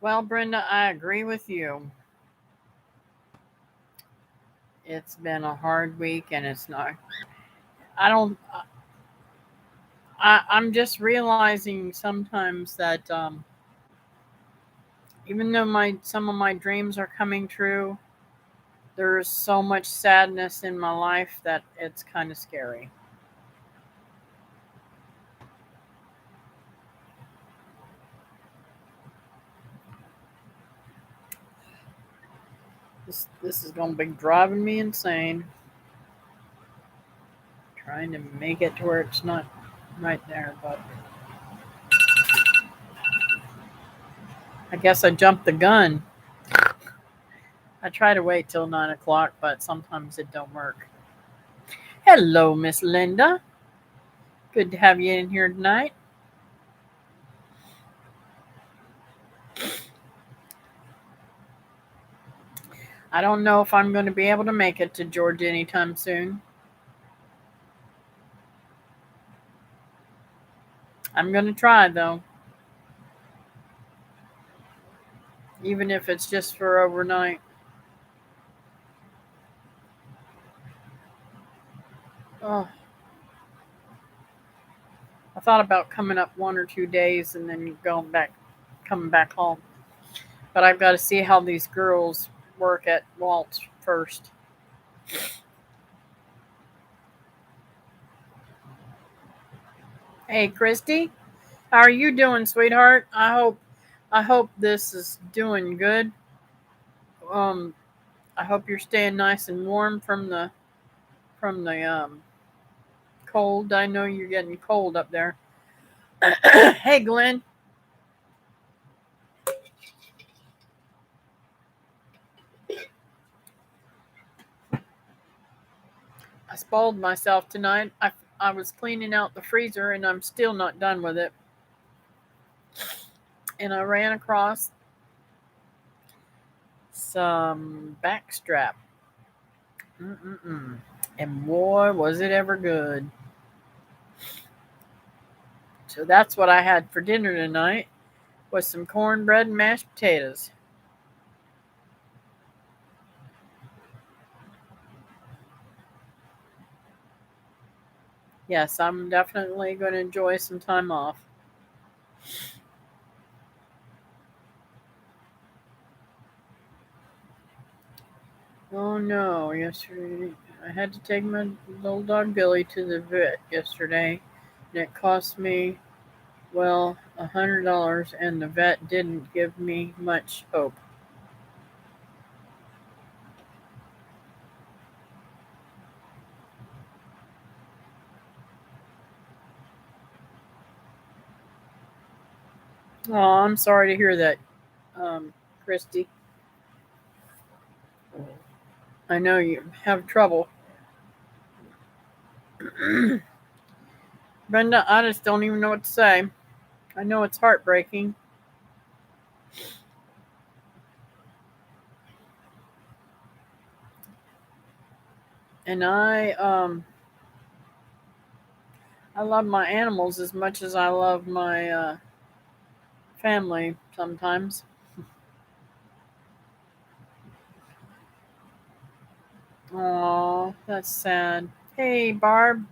Well, Brenda, I agree with you. It's been a hard week, and it's not. I don't. I'm just realizing sometimes that even though my some of my dreams are coming true, there's so much sadness in my life that it's kind of scary. This is gonna be driving me insane. Trying to make it to where it's not right there, but I guess I jumped the gun. I try to wait till 9 o'clock, but sometimes it don't work. Hello, Miss Linda. Good to have you in here tonight. I don't know if I'm going to be able to make it to Georgia anytime soon. I'm going to try though, even if it's just for overnight. Oh, I thought about coming up 1 or 2 days and then going back, coming back home. But I've got to see how these girls work at Walt's first. Hey, Christy, how are you doing, sweetheart? I hope this is doing good. Um, I hope you're staying nice and warm from the cold. I know you're getting cold up there. Hey, Glenn, I spoiled myself tonight. I was cleaning out the freezer and I'm still not done with it. And I ran across some backstrap. Mm-mm-mm. And boy, was it ever good. So that's what I had for dinner tonight was some cornbread and mashed potatoes. Yes, I'm definitely going to enjoy some time off. Oh no, yesterday I had to take my little dog Billy to the vet yesterday, and it cost me, well, $100, and the vet didn't give me much hope. Oh, I'm sorry to hear that, Christy. I know you have trouble. Brenda, I just don't even know what to say. I know it's heartbreaking. And I love my animals as much as I love my family sometimes. Oh, that's sad. Hey, Barb.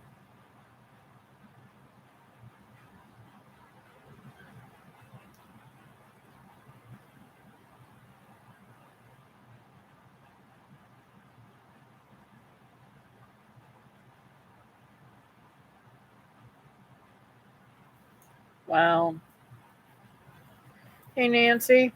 Wow. Hey, Nancy.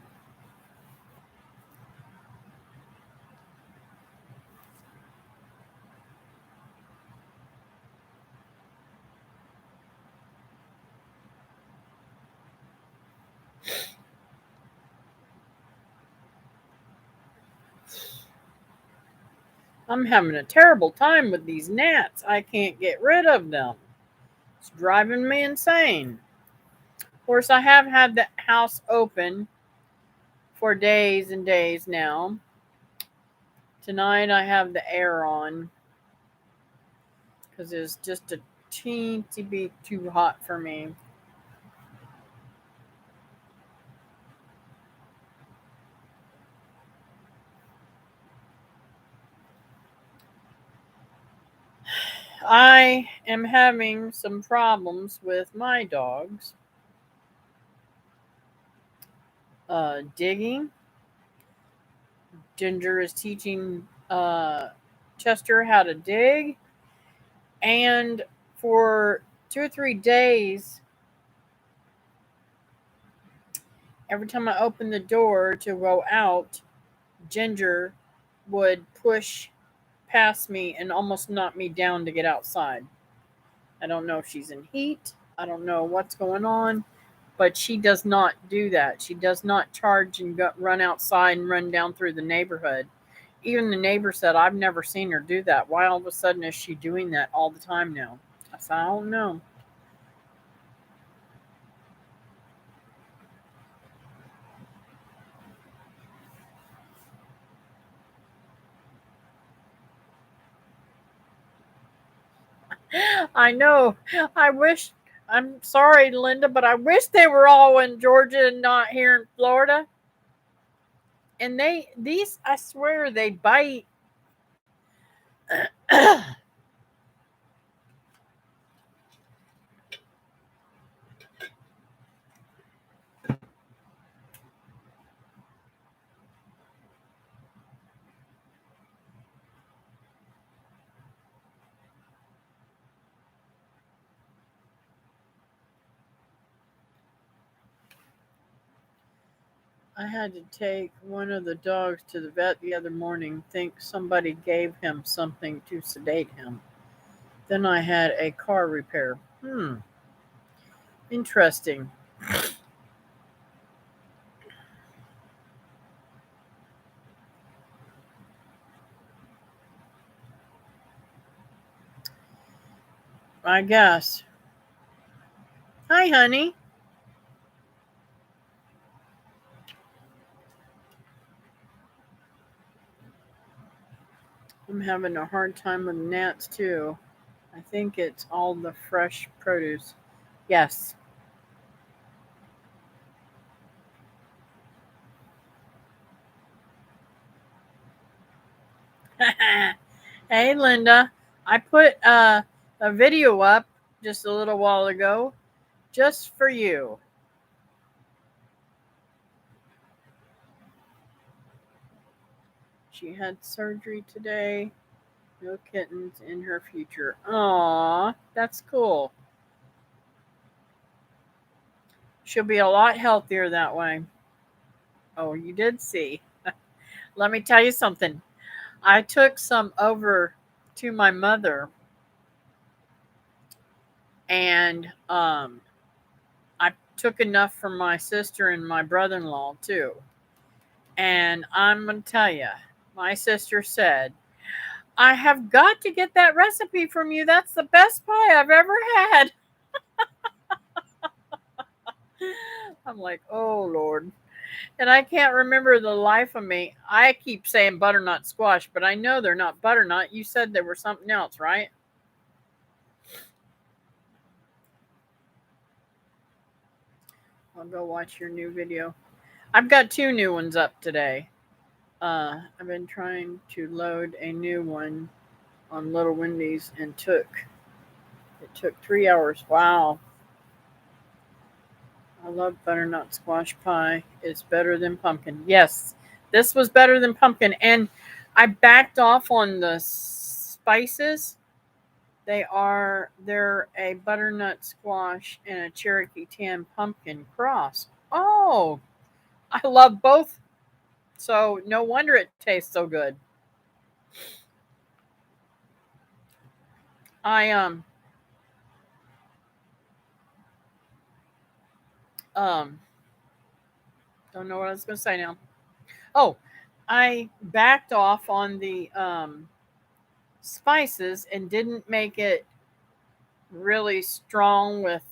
I'm having a terrible time with these gnats. I can't get rid of them. It's driving me insane. Of course, I have had the house open for days and days now. Tonight, I have the air on because it's just a teensy bit too hot for me. I am having some problems with my dogs digging. Ginger is teaching Chester how to dig, and for 2 or 3 days, every time I opened the door to go out, Ginger would push past me and almost knock me down to get outside. I don't know if she's in heat. I don't know what's going on, but she does not do that. She does not charge and run outside and run down through the neighborhood. Even the neighbor said, I've never seen her do that. Why all of a sudden is she doing that all the time now? I said, I don't know. I know. I wish, I'm sorry, Linda, but I wish they were all in Georgia and not here in Florida. And these, I swear, they bite. I had to take one of the dogs to the vet the other morning, think somebody gave him something to sedate him. Then I had a car repair. Interesting. I guess. Hi, honey. I'm having a hard time with gnats too. I think it's all the fresh produce. Yes. Hey, Linda. I put a video up just a little while ago just for you. She had surgery today. No kittens in her future. Aw, that's cool. She'll be a lot healthier that way. Oh, you did see. Let me tell you something. I took some over to my mother, and I took enough for my sister and my brother-in-law too. And I'm gonna tell you, my sister said, "I have got to get that recipe from you. That's the best pie I've ever had." I'm like, "Oh Lord." And I can't remember the life of me. I keep saying butternut squash, but I know they're not butternut. You said they were something else, right? I'll go watch your new video. I've got two new ones up today. I've been trying to load a new one on Little Wendy's and it took 3 hours. Wow. I love butternut squash pie. It's better than pumpkin. Yes, this was better than pumpkin. And I backed off on the spices. They're a butternut squash and a Cherokee tan pumpkin cross. Oh, I love both. So no wonder it tastes so good. I um don't know what I was gonna say now. Oh, I backed off on the spices and didn't make it really strong with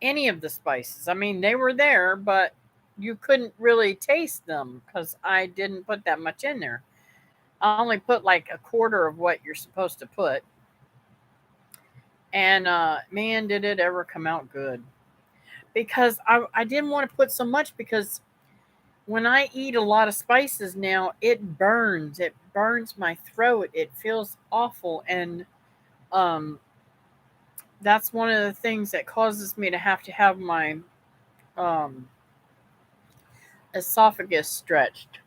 any of the spices. I mean, they were there, but you couldn't really taste them because I didn't put that much in there. I only put like a quarter of what you're supposed to put. And man, did it ever come out good. Because I didn't want to put so much because when I eat a lot of spices now, it burns. It burns my throat. It feels awful. And That's one of the things that causes me to have my um, esophagus stretched.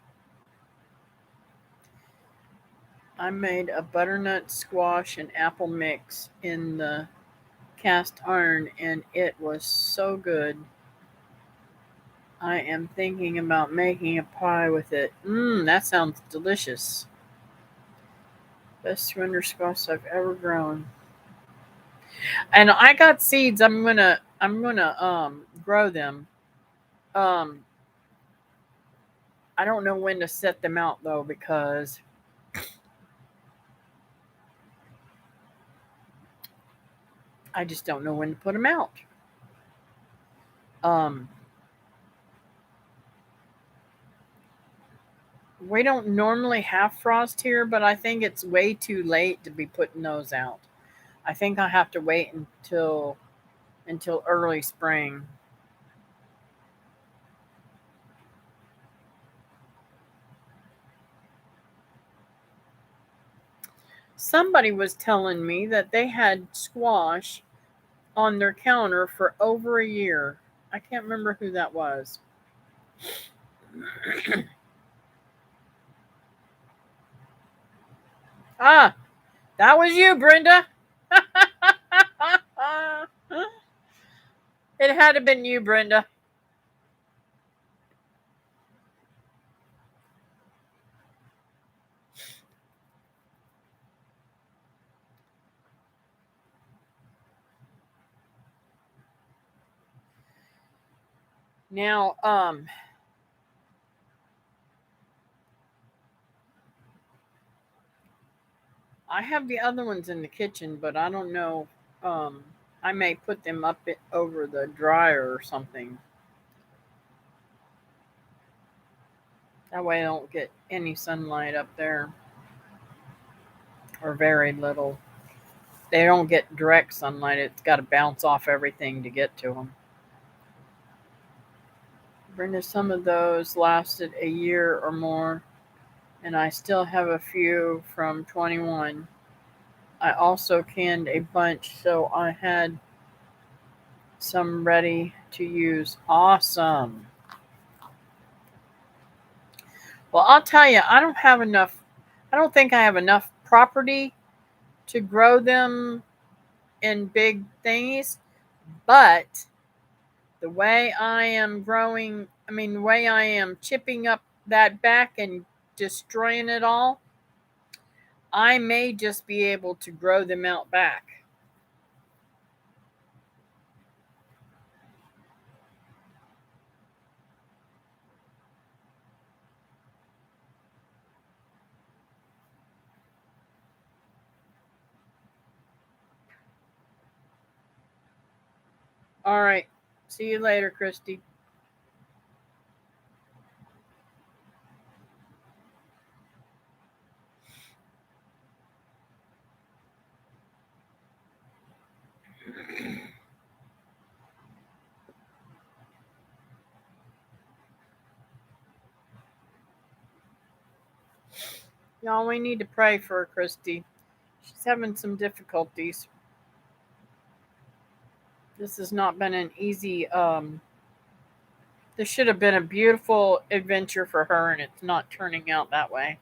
I made a butternut squash and apple mix in the cast iron, and it was so good. I am thinking about making a pie with it. That sounds delicious. Best winter squash I've ever grown. And I got seeds. I'm gonna grow them. Um I don't know when to set them out though, because I just don't know when to put them out. Um we don't normally have frost here, but I think it's way too late to be putting those out. I think I have to wait until early spring. Somebody was telling me that they had squash on their counter for over a year. I can't remember who that was. Ah, that was you, Brenda. It had to have been you, Brenda. Now, I have the other ones in the kitchen, but I don't know. Um, I may put them over the dryer or something. That way I don't get any sunlight up there, or very little. They don't get direct sunlight. It's got to bounce off everything to get to them. Brenda, some of those lasted a year or more, and I still have a few from 21. I also canned a bunch, so I had some ready to use. Awesome. Well, I'll tell you, I don't think I have enough property to grow them in big thingies, but the way I am chipping up that back and destroying it all, I may just be able to grow them out back. All right. See you later, Christy. Y'all, we need to pray for Christy. She's having some difficulties. This has not been an easy. This should have been a beautiful adventure for her, and it's not turning out that way.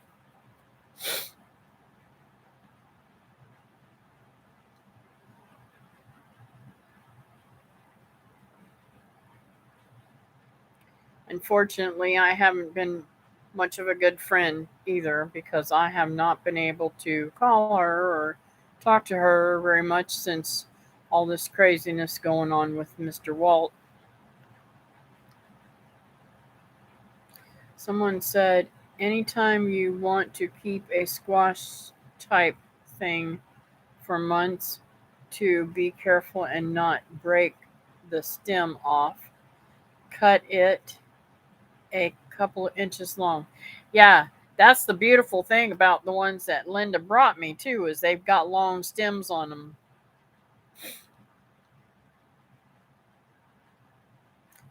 Unfortunately, I haven't been much of a good friend either, because I have not been able to call her or talk to her very much since all this craziness going on with Mr. Walt. Someone said, anytime you want to keep a squash type thing for months, to be careful and not break the stem off. Cut it a couple of inches long. Yeah, that's the beautiful thing about the ones that Linda brought me too, is they've got long stems on them.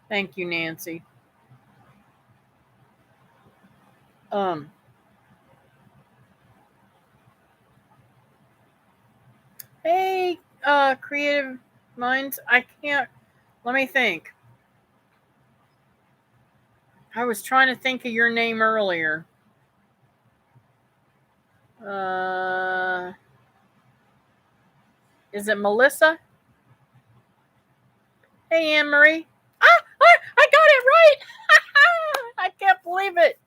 Thank you, Nancy. Um, hey, Creative minds. I can't. Let me think. I was trying to think of your name earlier. Uh, is it Melissa? Hey, Anne Marie. I got it right. I can't believe it.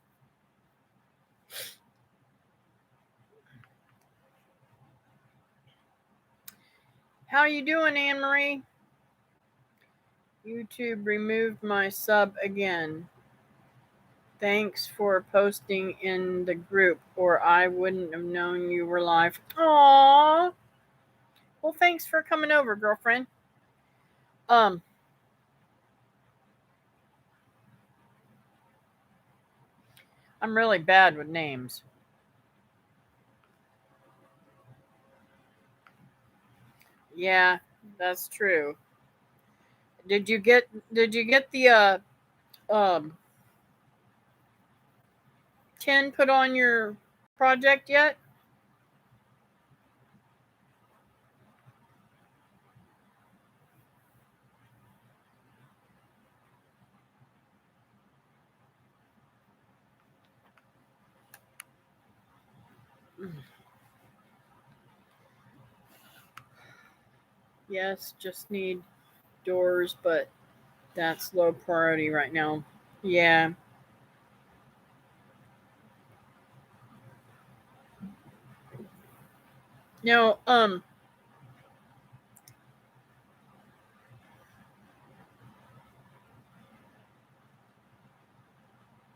How you doing, Anne Marie? YouTube removed my sub again. Thanks for posting in the group, or I wouldn't have known you were live. Aww. Well, thanks for coming over, girlfriend. Um, I'm really bad with names. Yeah, that's true. Did you get the um 10 put on your project yet? Yes, just need doors, but that's low priority right now. Yeah. No,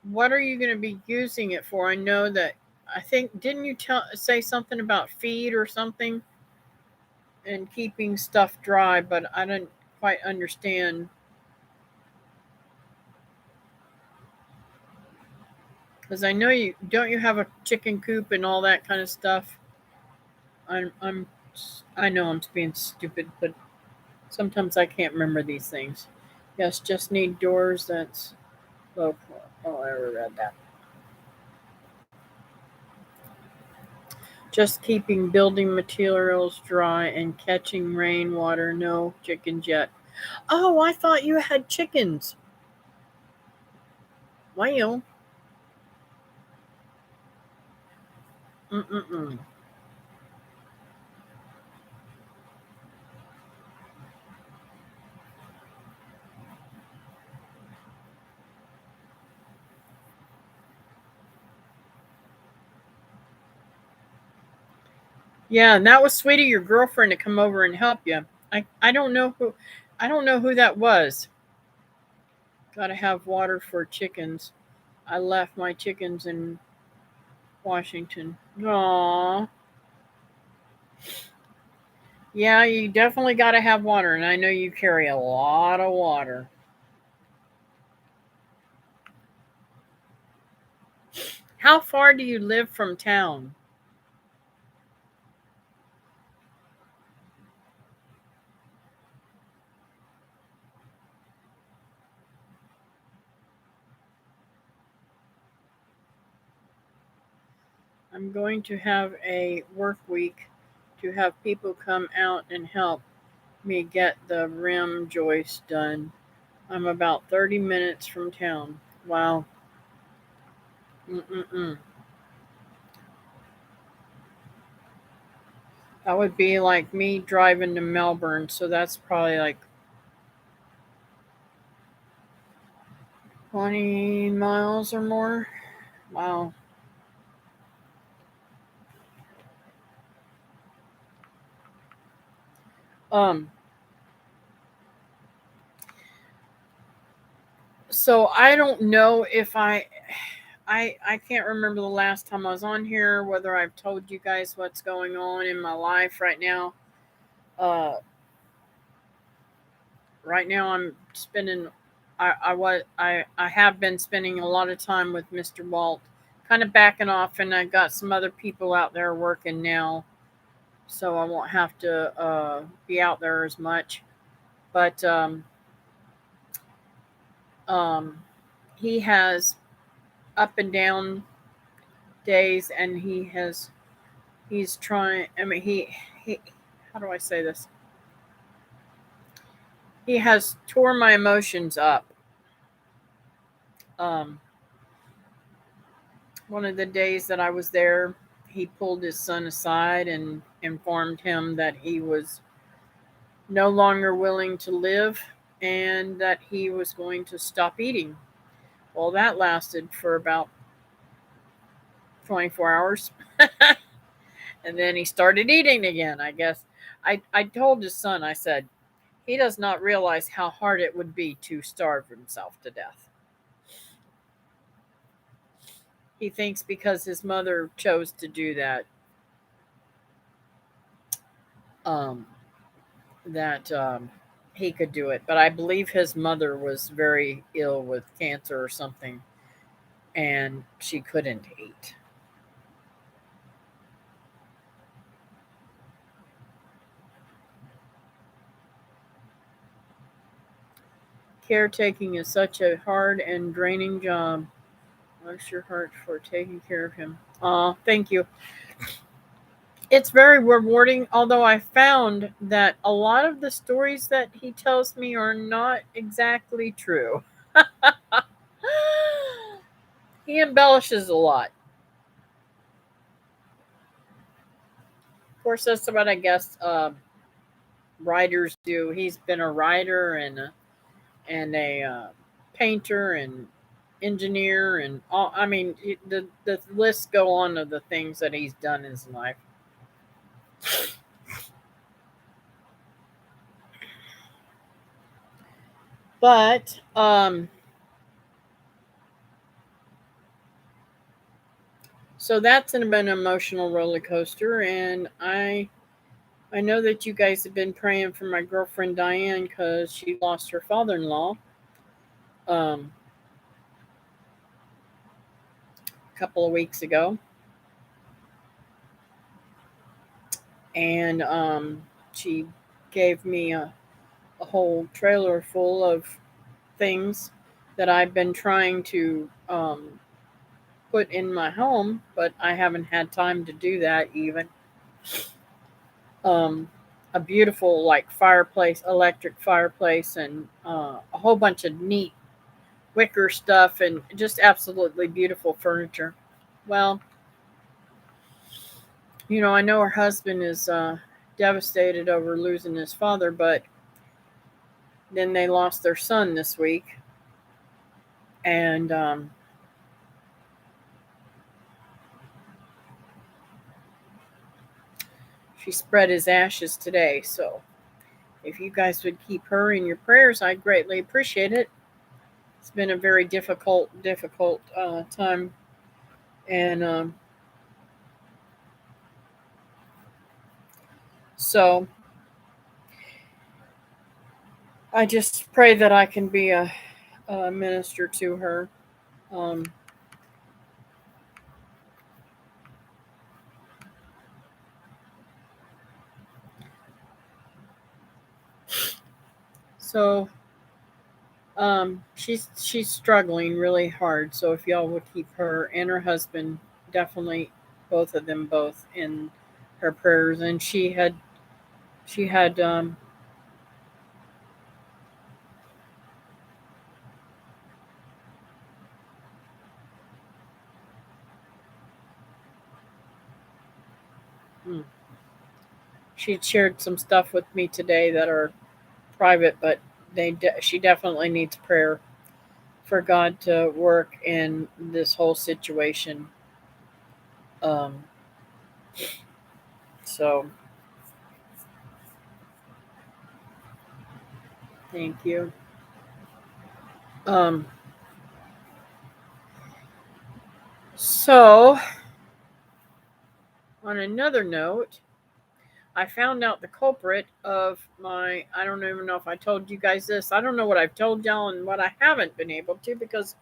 what are you going to be using it for? I know that I think didn't you say something about feed or something and keeping stuff dry, but I didn't quite understand because I know you don't you have a chicken coop and all that kind of stuff. I'm I know I'm being stupid, but sometimes I can't remember these things. Yes, just need doors. That's low. Oh, I already read that. Just keeping building materials dry and catching rainwater. No chickens yet. Oh, I thought you had chickens. Well, mm-mm-mm. Yeah, and that was sweet of your girlfriend to come over and help you. I don't know who, I don't know who that was. Got to have water for chickens. I left my chickens in Washington. Aww. Yeah, you definitely got to have water, and I know you carry a lot of water. How far do you live from town? I'm going to have a work week to have people come out and help me get the rim joist done. I'm about 30 minutes from town. Wow. Mm-mm-mm. That would be like me driving to Melbourne, so that's probably like 20 miles or more. Wow. Um, so I don't know if I can't remember the last time I was on here, whether I've told you guys what's going on in my life right now. Uh, right now I'm spending I have been spending a lot of time with Mr. Walt, kind of backing off, and I got some other people out there working now, so I won't have to be out there as much. But um, he has up and down days, and he's trying. I mean, he how do I say this? He has tore my emotions up. Um, one of the days that I was there, he pulled his son aside and informed him that he was no longer willing to live and that he was going to stop eating. Well, that lasted for about 24 hours. And then he started eating again, I guess. I told his son, I said, he does not realize how hard it would be to starve himself to death. He thinks because his mother chose to do that, um, that he could do it. But I believe his mother was very ill with cancer or something, and she couldn't eat. Caretaking is such a hard and draining job. Bless your heart for taking care of him. Aw, thank you. It's very rewarding, although I found that a lot of the stories that he tells me are not exactly true. He embellishes a lot. Of course, that's what I guess writers do. He's been a writer and a painter and engineer and all. I mean, the lists go on of the things that he's done in his life. But so that's been an emotional roller coaster, and I know that you guys have been praying for my girlfriend Diane because she lost her father-in-law um, a couple of weeks ago, and she gave me a whole trailer full of things that I've been trying to put in my home, but I haven't had time to do that even. Um, a beautiful like fireplace, electric fireplace, and a whole bunch of neat wicker stuff, and just absolutely beautiful furniture. Well, I know her husband is devastated over losing his father, but then they lost their son this week, and she spread his ashes today. So if you guys would keep her in your prayers, I'd greatly appreciate it. It's been a very difficult time, and so I just pray that I can be a minister to her. Um, so she's struggling really hard. So if y'all would keep her and her husband, definitely both of them both in her prayers. And she had hmm, she shared some stuff with me today that are private, but she definitely needs prayer for God to work in this whole situation. Um, so thank you. Um, so on another note, I found out the culprit of I don't even know if I told you guys this. I don't know what I've told y'all and what I haven't been able to because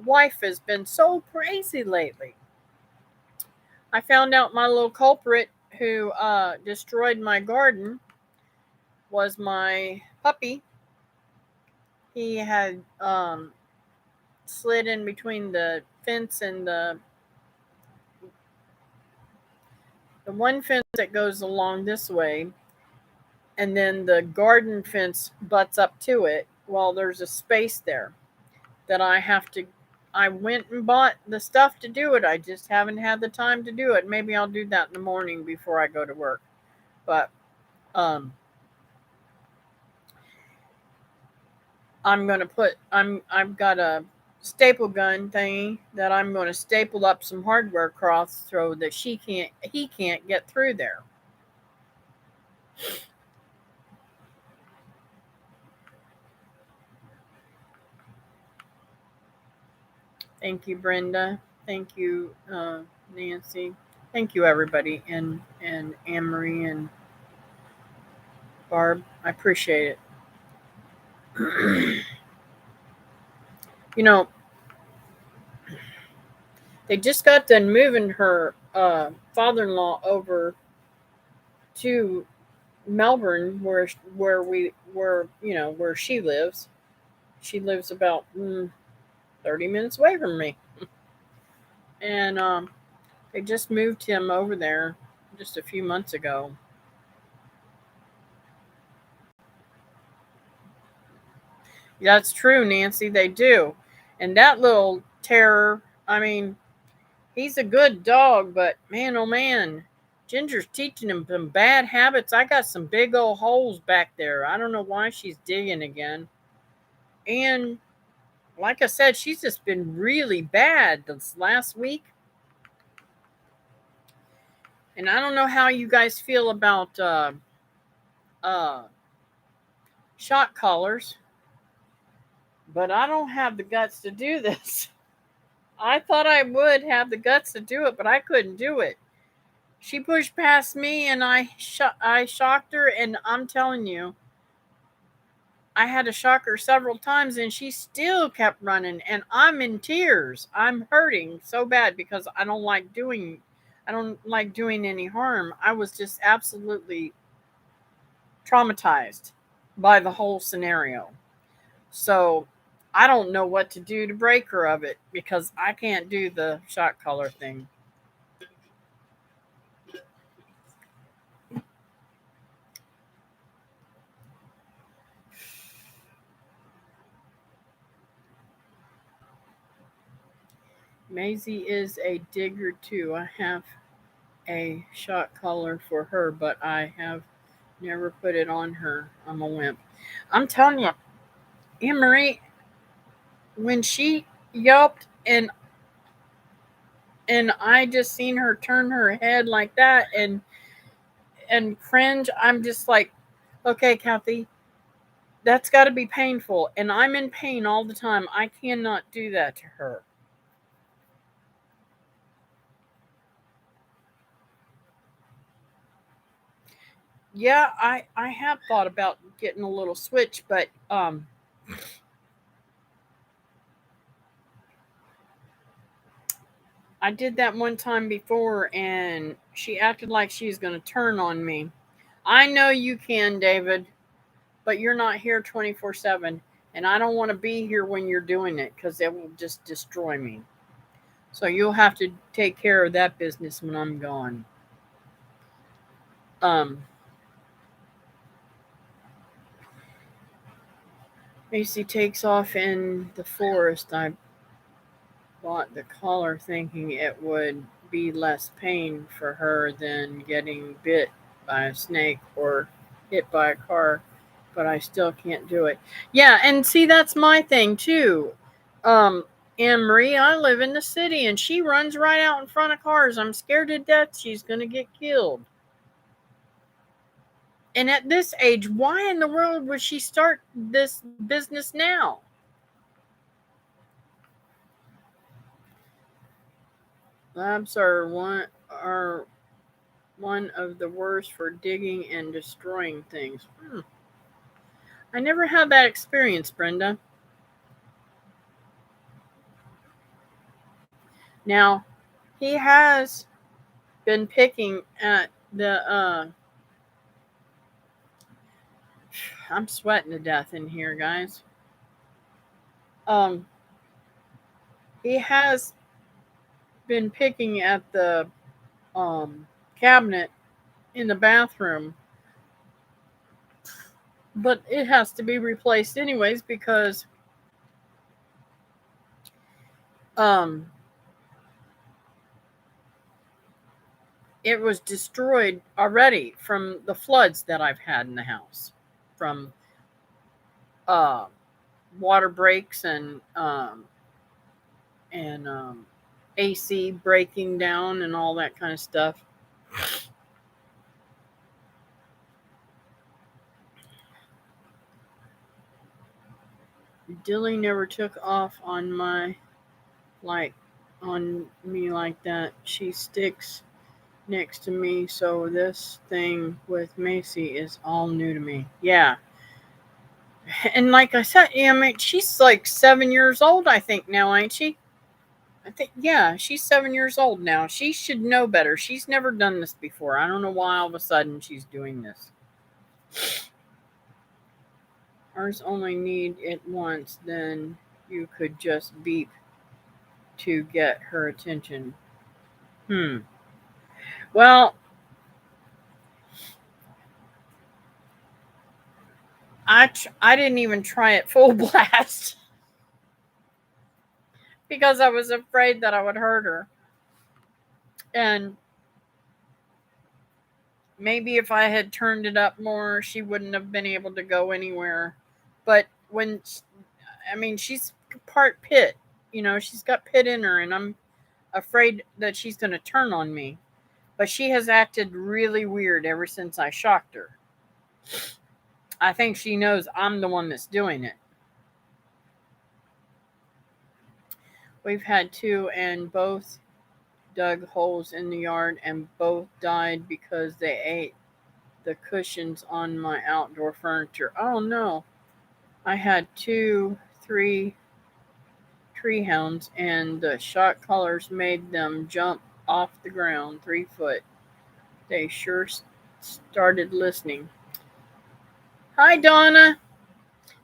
life has been so crazy lately. I found out my little culprit who destroyed my garden was my puppy. He had slid in between the fence and the one fence that goes along this way. and then the garden fence butts up to it. Well, there's a space there that I went and bought the stuff to do it. I just haven't had the time to do it. Maybe I'll do that in the morning before I go to work. But um I've got a staple gun thingy that I'm going to staple up some hardware across so that he can't get through there. Thank you, Brenda. Thank you, Nancy. Thank you, everybody, and Anne Marie and Barb. I appreciate it. You know, they just got done moving her father-in-law over to Melbourne, where she lives. She lives about 30 minutes away from me, and they just moved him over there just a few months ago. That's true, Nancy. They do, and that little terror. I mean, he's a good dog, but man, oh man, Ginger's teaching him some bad habits. I got some big old holes back there. I don't know why she's digging again. And like I said, she's just been really bad this last week. And I don't know how you guys feel about uh, shot collars, but I don't have the guts to do this. I thought I would have the guts to do it, but I couldn't do it. She pushed past me, and I shocked her, and I'm telling you, I had to shock her several times, and she still kept running, and I'm in tears. I'm hurting so bad because I don't like doing any harm. I was just absolutely traumatized by the whole scenario. So I don't know what to do to break her of it because I can't do the shot collar thing. Maisie is a digger too. I have a shot collar for her, but I have never put it on her. I'm a wimp. I'm telling you, Anne Marie, when she yelped and I just seen her turn her head like that and cringe, I'm just like, okay, Kathy, that's got to be painful, and I'm in pain all the time. I cannot do that to her. Yeah, I have thought about getting a little switch, but I did that one time before, and she acted like she was going to turn on me. I know you can, David, but you're not here 24/7, and I don't want to be here when you're doing it because it will just destroy me. So you'll have to take care of that business when I'm gone. Um, Macy takes off in the forest. I bought the collar thinking it would be less pain for her than getting bit by a snake or hit by a car, but I still can't do it. Yeah, and see, that's my thing too. Um, Anne Marie, I live in the city and she runs right out in front of cars. I'm scared to death she's going to get killed. And at this age, why in the world would she start this business now? Labs are one of the worst for digging and destroying things. I never had that experience, Brenda. Now, he has been picking at the I'm sweating to death in here, guys. Um he has been picking at the cabinet in the bathroom But it has to be replaced anyways because um it was destroyed already from the floods that I've had in the house, from uh water breaks and AC breaking down and all that kind of stuff. Dilly never took off on my like on me like that. She sticks next to me, so this thing with Macy is all new to me. Yeah. And like I said, yeah, I mean, she's like 7 years old, I think, now, ain't she? I think, yeah, she's 7 years old now. She should know better. She's never done this before. I don't know why all of a sudden she's doing this. Ours only need it once, then you could just beep to get her attention. Hmm. Well, I didn't even try it full blast because I was afraid that I would hurt her. And maybe if I had turned it up more, she wouldn't have been able to go anywhere. But I mean, she's part pit. She's got pit in her, and I'm afraid that she's going to turn on me. But she has acted really weird ever since I shocked her. I think she knows I'm the one that's doing it. We've had two, and both dug holes in the yard, and both died because they ate the cushions on my outdoor furniture. Oh no. I had two, three tree hounds, and the shot collars made them jump off the ground 3 foot. They sure started listening. Hi, Donna.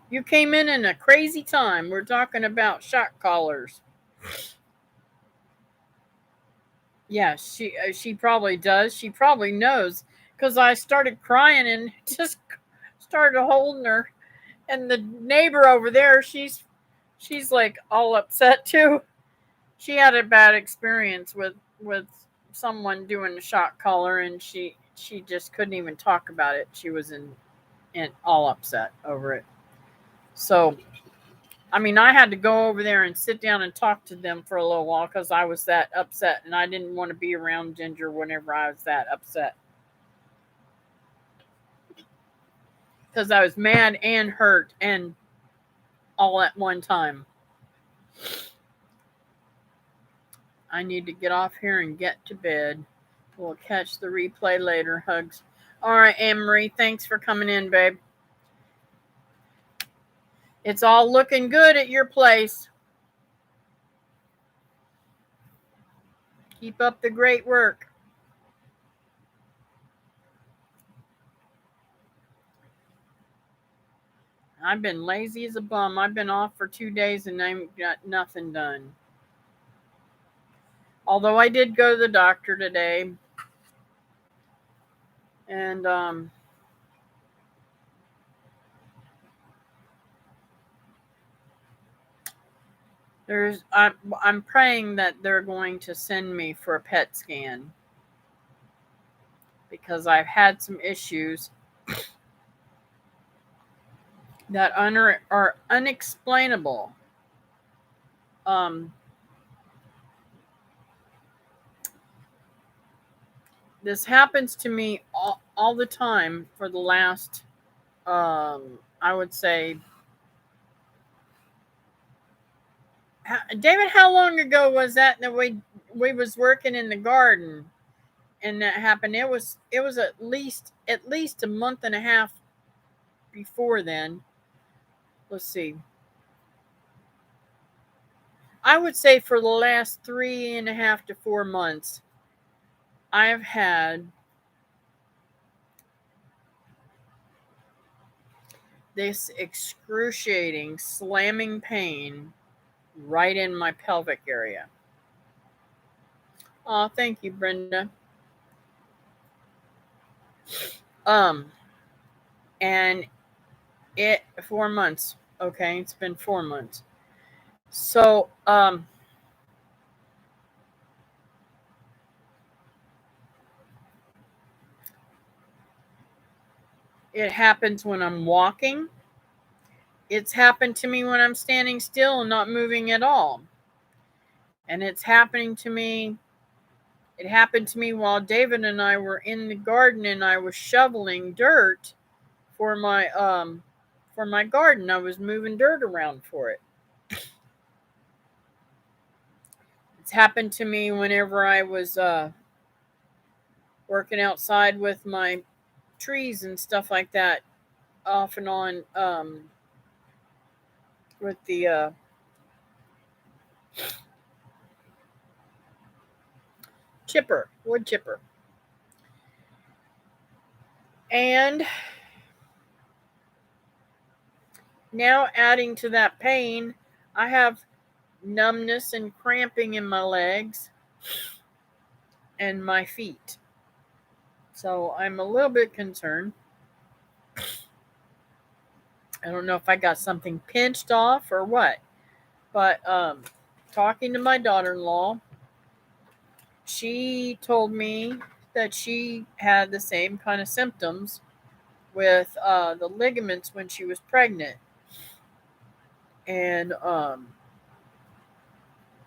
You came in a crazy time. We're talking about shot collars. Yeah, she probably does. She probably knows because I started crying and just started holding her. And the neighbor over there, she's like all upset too. She had a bad experience with someone doing a shot collar, and she just couldn't even talk about it. She was in all upset over it. So I mean, I had to go over there and sit down and talk to them for a little while because I was that upset, and I didn't want to be around Ginger whenever I was that upset because I was mad and hurt and all at one time. I need to get off here and get to bed. We'll catch the replay later. Hugs. All right, Anne-Marie, thanks for coming in, babe. It's all looking good at your place. Keep up the great work. I've been lazy as a bum. I've been off for 2 days and I got nothing done. Although I did go to the doctor today. And I'm praying that they're going to send me for a PET scan because I've had some issues that are unexplainable. This happens to me all the time for the last, I would say, David, how long ago was that we was working in the garden and that happened? It was at least a month and a half before then. Let's see. I would say for the last 3.5 to 4 months, I have had this excruciating slamming pain right in my pelvic area. Oh, thank you, Brenda. Um, and 4 months. Okay, it's been 4 months. So, it happens when I'm walking. It's happened to me when I'm standing still and not moving at all. And it happened to me while David and I were in the garden and I was shoveling dirt for my garden. I was moving dirt around for it. It's happened to me whenever I was working outside with my trees and stuff like that, off and on, with the wood chipper. And now, adding to that pain, I have numbness and cramping in my legs and my feet. So I'm a little bit concerned. I don't know if I got something pinched off or what. But talking to my daughter-in-law, she told me that she had the same kind of symptoms with the ligaments when she was pregnant. And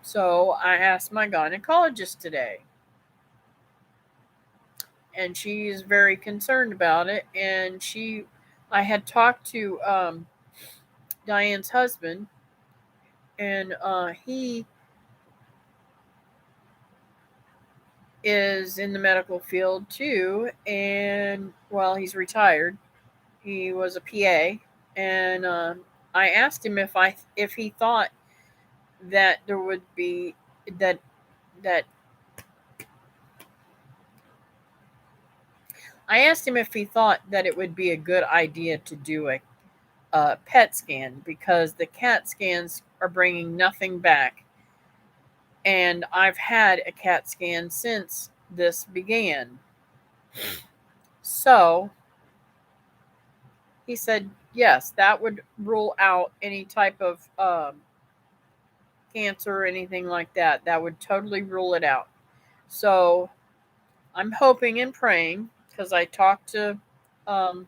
so I asked my gynecologist today. And she is very concerned about it. And I had talked to Diane's husband, and he is in the medical field too. And well, he's retired. He was a PA, and I asked him if he thought that there would be that that I asked him if he thought that it would be a good idea to do a PET scan, because the CAT scans are bringing nothing back, and I've had a CAT scan since this began. So he said yes, that would rule out any type of cancer or anything like that. That would totally rule it out. So I'm hoping and praying, because I talked to um,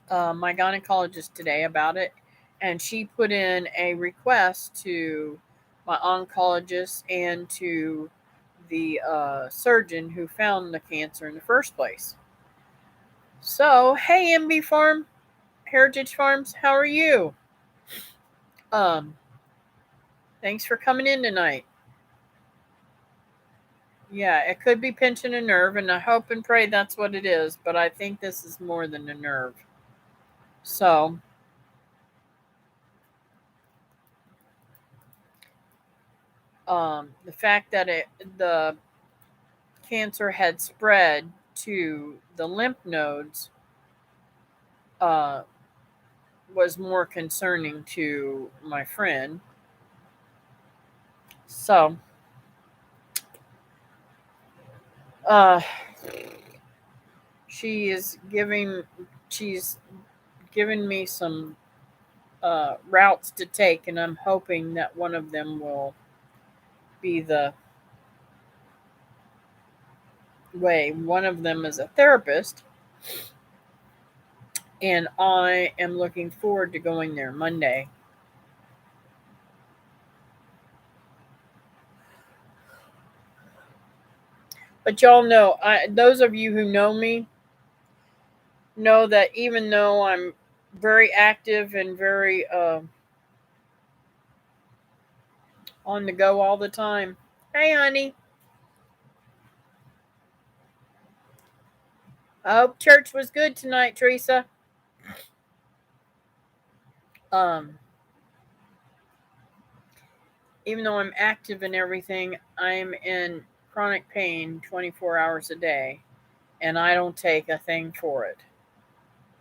my gynecologist today about it, and she put in a request to my oncologist and to the surgeon who found the cancer in the first place. So, hey, MB Farm, Heritage Farms, how are you? Um, Thanks for coming in tonight. Yeah, it could be pinching a nerve, and I hope and pray that's what it is, but I think this is more than a nerve. So, the fact that the cancer had spread to the lymph nodes uh, was more concerning to my friend. So, uh, she is giving she's given me some routes to take, and I'm hoping that one of them will be the way. One of them is a therapist, and I am looking forward to going there Monday. But y'all know, those of you who know me know that even though I'm very active and very on the go all the time. Hey, honey. I hope church was good tonight, Teresa. Um, Even though I'm active and everything, I'm in chronic pain 24 hours a day, and I don't take a thing for it.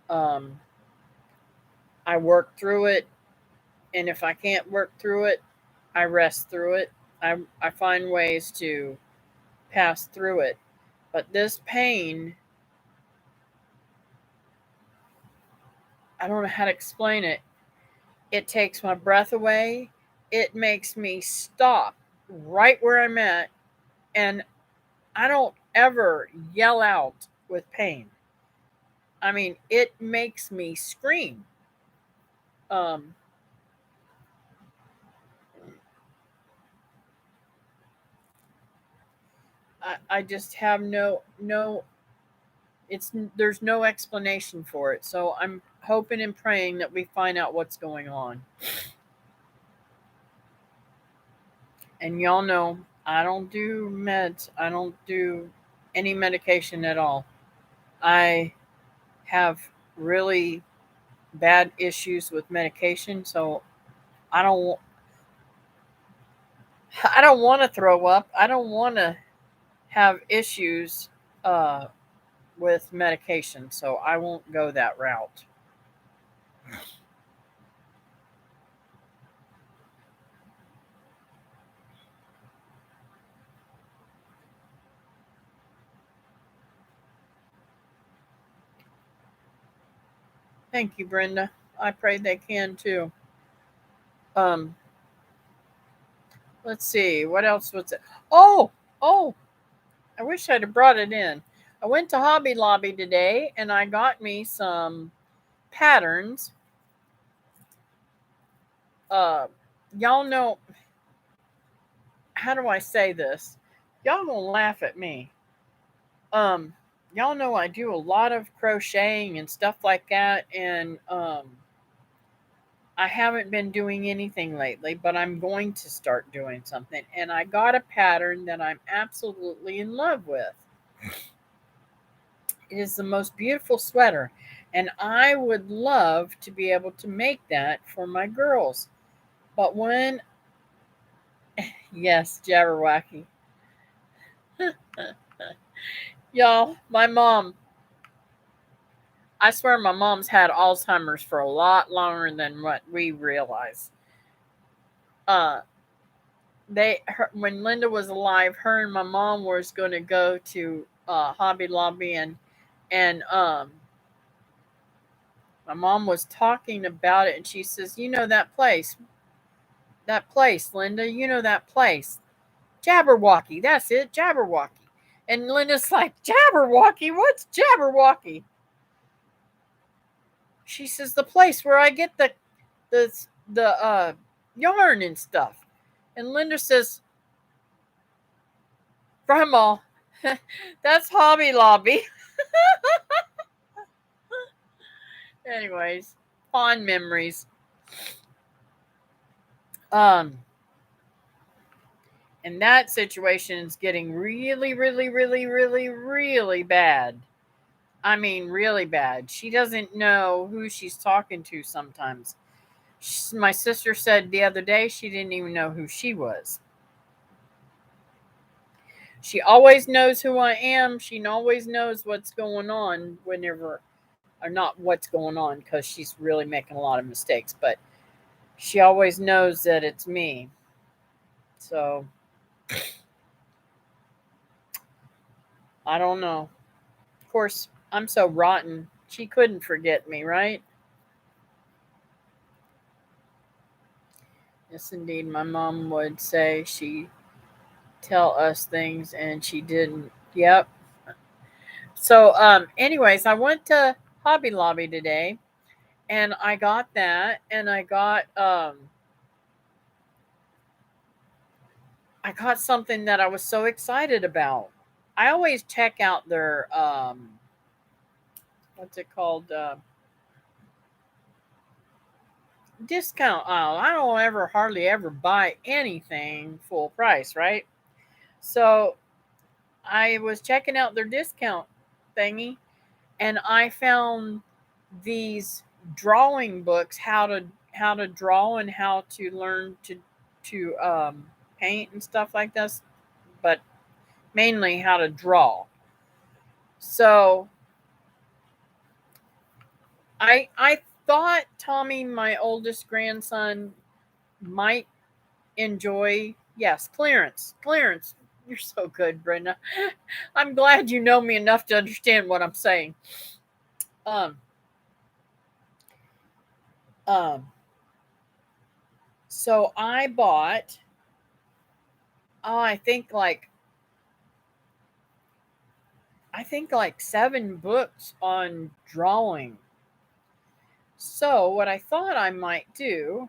Um, I work through it, and if I can't work through it, I rest through it. I find ways to pass through it. But this pain I don't know how to explain it. It takes my breath away. It makes me stop right where I'm at, and I don't ever yell out with pain. I mean, it makes me scream. Um, I just have no. It's there's no explanation for it. So I'm hoping and praying that we find out what's going on. And y'all know I don't do meds. I don't do any medication at all. I have really bad issues with medication, so I don't I don't want to throw up. I don't want to have issues uh, with medication, so I won't go that route. Thank you, Brenda. I pray they can too. Um, let's see what else was it. Oh, oh, I wish I'd have brought it in. I went to Hobby Lobby today and I got me some patterns. Uh, y'all know, how do I say this? Y'all gonna laugh at me. Um, y'all know I do a lot of crocheting and stuff like that, and I haven't been doing anything lately, but I'm going to start doing something. And I got a pattern that I'm absolutely in love with. It is the most beautiful sweater, and I would love to be able to make that for my girls. But when, yes, Jabberwocky. Y'all, my mom, I swear my mom's had Alzheimer's for a lot longer than what we realize. Uh, when Linda was alive, her and my mom was going to go to Hobby Lobby, and my mom was talking about it, and she says, "You know that place, Linda. You know that place, Jabberwocky. That's it, Jabberwocky." And Linda's like, "Jabberwocky? What's Jabberwocky?" She says, "The place where I get the the yarn and stuff." And Linda says, "Grandma, that's Hobby Lobby." Anyways, fond memories. Um, and that situation is getting really, really, really, really, really bad. I mean, really bad. She doesn't know who she's talking to sometimes. My sister said the other day she didn't even know who she was. She always knows who I am. She always knows what's going on whenever, or not what's going on because she's really making a lot of mistakes, but she always knows that it's me. So I don't know. Of course, I'm so rotten. She couldn't forget me, right? Yes, indeed. My mom would say she tell us things and she didn't. Yep. So, anyways, I went to Hobby Lobby today and I got that, and I got something that I was so excited about. I always check out their what's it called, discount aisle. I don't ever hardly ever buy anything full price, right? So I was checking out their discount thingy, and I found these drawing books, how to draw and how to learn to paint and stuff like this, but mainly how to draw. So I thought Tommy, my oldest grandson, might enjoy. Yes, Clarence. You're so good, Brenda. I'm glad you know me enough to understand what I'm saying. Um, Um, so I bought, I think like 7 books on drawing. So what I thought I might do,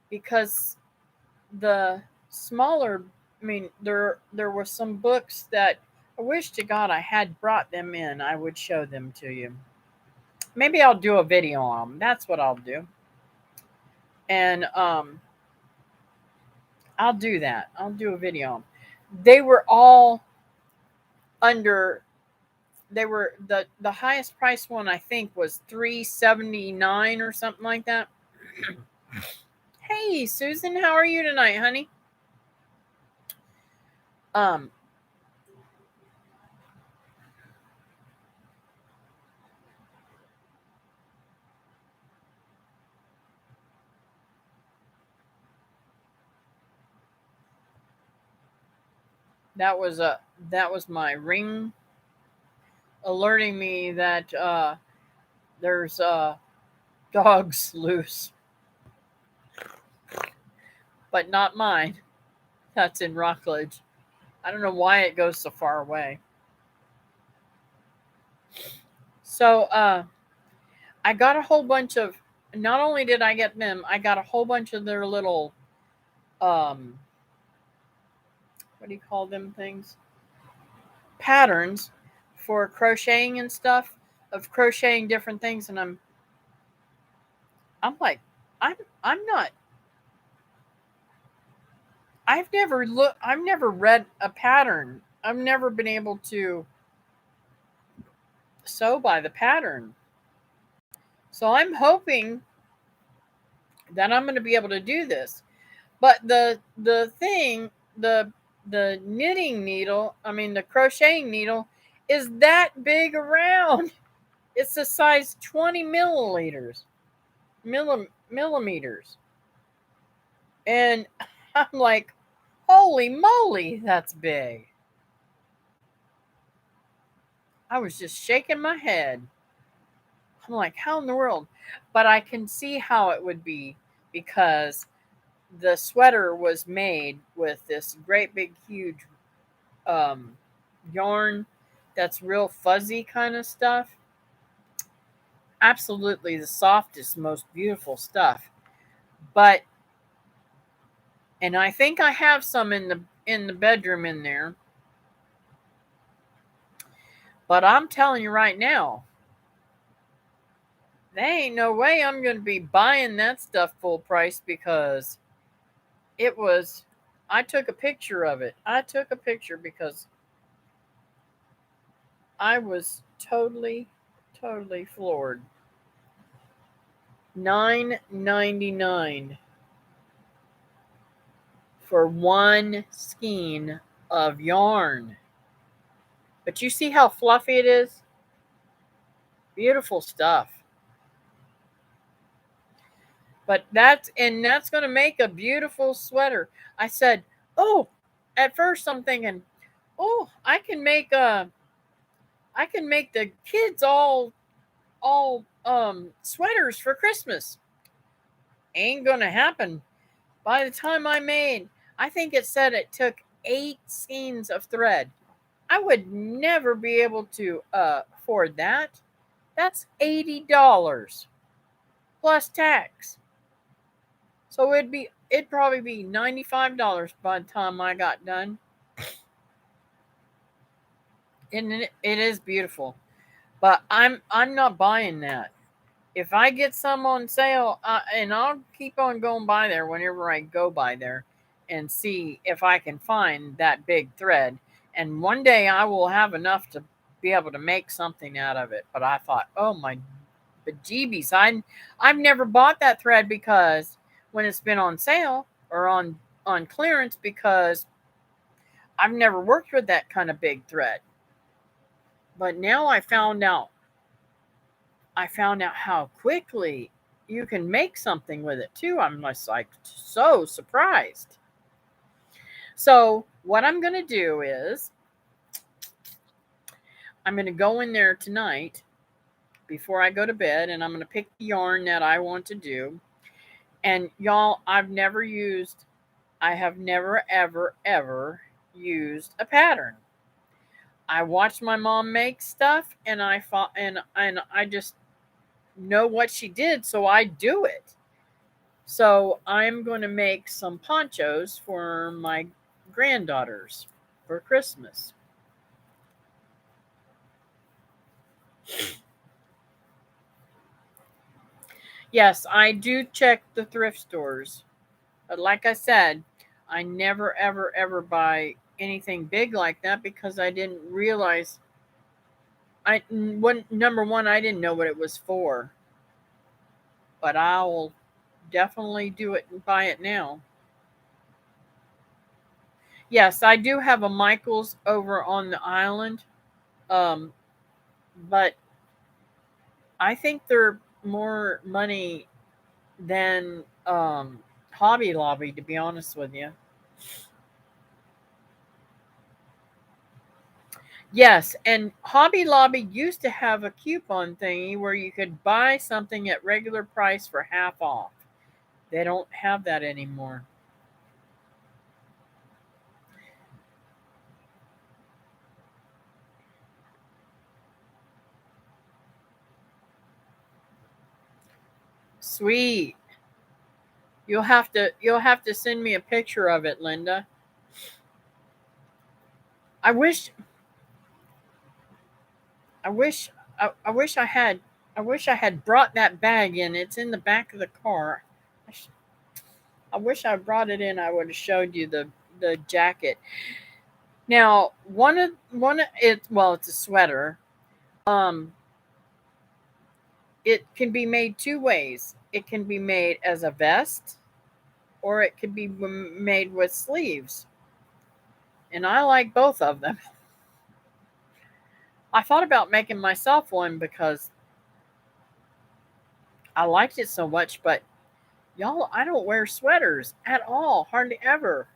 because the smaller, I mean, there were some books that I wish to God I had brought them in. I would show them to you. Maybe I'll do a video on them. That's what I'll do. And I'll do that. I'll do a video on them. They were all under, they were the highest price one I think was $3.79 or something like that. Hey Susan, how are you tonight, honey? Um that was a that was my ring alerting me that there's dogs loose, but not mine. That's in Rockledge. I don't know why it goes so far away. So I got a whole bunch of, not only did I get them, I got a whole bunch of their little um what do you call them things? Patterns for crocheting and stuff, of crocheting different things, and I'm like, I'm I'm not I've never read a pattern. I've never been able to sew by the pattern. So I'm hoping that I'm going to be able to do this. But the thing, the knitting needle, I mean the crocheting needle is that big around. It's a size 20 milliliters, millimeters. And I'm like, holy moly, that's big. I was just shaking my head. I'm like, how in the world? But I can see how it would be, because the sweater was made with this great big huge um, yarn that's real fuzzy kind of stuff. Absolutely the softest, most beautiful stuff. But, and I think I have some in the bedroom in there. But I'm telling you right now, there ain't no way I'm going to be buying that stuff full price, because it was, I took a picture of it. I took a picture because I was totally floored. $9.99 for one skein of yarn. But you see how fluffy it is? Beautiful stuff. But that's going to make a beautiful sweater. I said, "Oh, at first I'm thinking, "Oh, I can make the kids all sweaters for Christmas." Ain't going to happen. By the time I think it said it took 8 skeins of thread. I would never be able to afford that. That's $80 plus tax. So it'd probably be $95 by the time I got done. And it is beautiful. But I'm not buying that. If I get some on sale, and I'll keep on going by there whenever I go by there and see if I can find that big thread. And one day I will have enough to be able to make something out of it. But I thought, oh my bejeebies, I've never bought that thread, because when it's been on sale or on clearance, because I've never worked with that kind of big thread. But now I found out how quickly you can make something with it too. I'm just like so surprised. So what I'm going to do is I'm going to go in there tonight before I go to bed, and I'm going to pick the yarn that I want to do. And y'all, I have never, ever, ever used a pattern. I watched my mom make stuff, and I thought, and I just know what she did, so I do it. So I'm going to make some ponchos for my granddaughters for Christmas. Yes, I do check the thrift stores. But like I said, I never, ever, ever buy anything big like that because I didn't realize. Number one, I didn't know what it was for, but I'll definitely do it and buy it now. Yes, I do have a Michaels over on the island, um, but I think they're more money than Hobby Lobby, to be honest with you. Yes, and Hobby Lobby used to have a coupon thingy where you could buy something at regular price for half off. They don't have that anymore. Sweet. You'll have to send me a picture of it, Linda. I wish I wish I wish I had brought that bag in. It's in the back of the car. I, sh- I wish I brought it in. I would have showed you the jacket. Now, one of it well, it's a sweater. Um it can be made two ways. It can be made as a vest or it can be made with sleeves. And I like both of them. I thought about making myself one because I liked it so much, but y'all, I don't wear sweaters at all, hardly ever.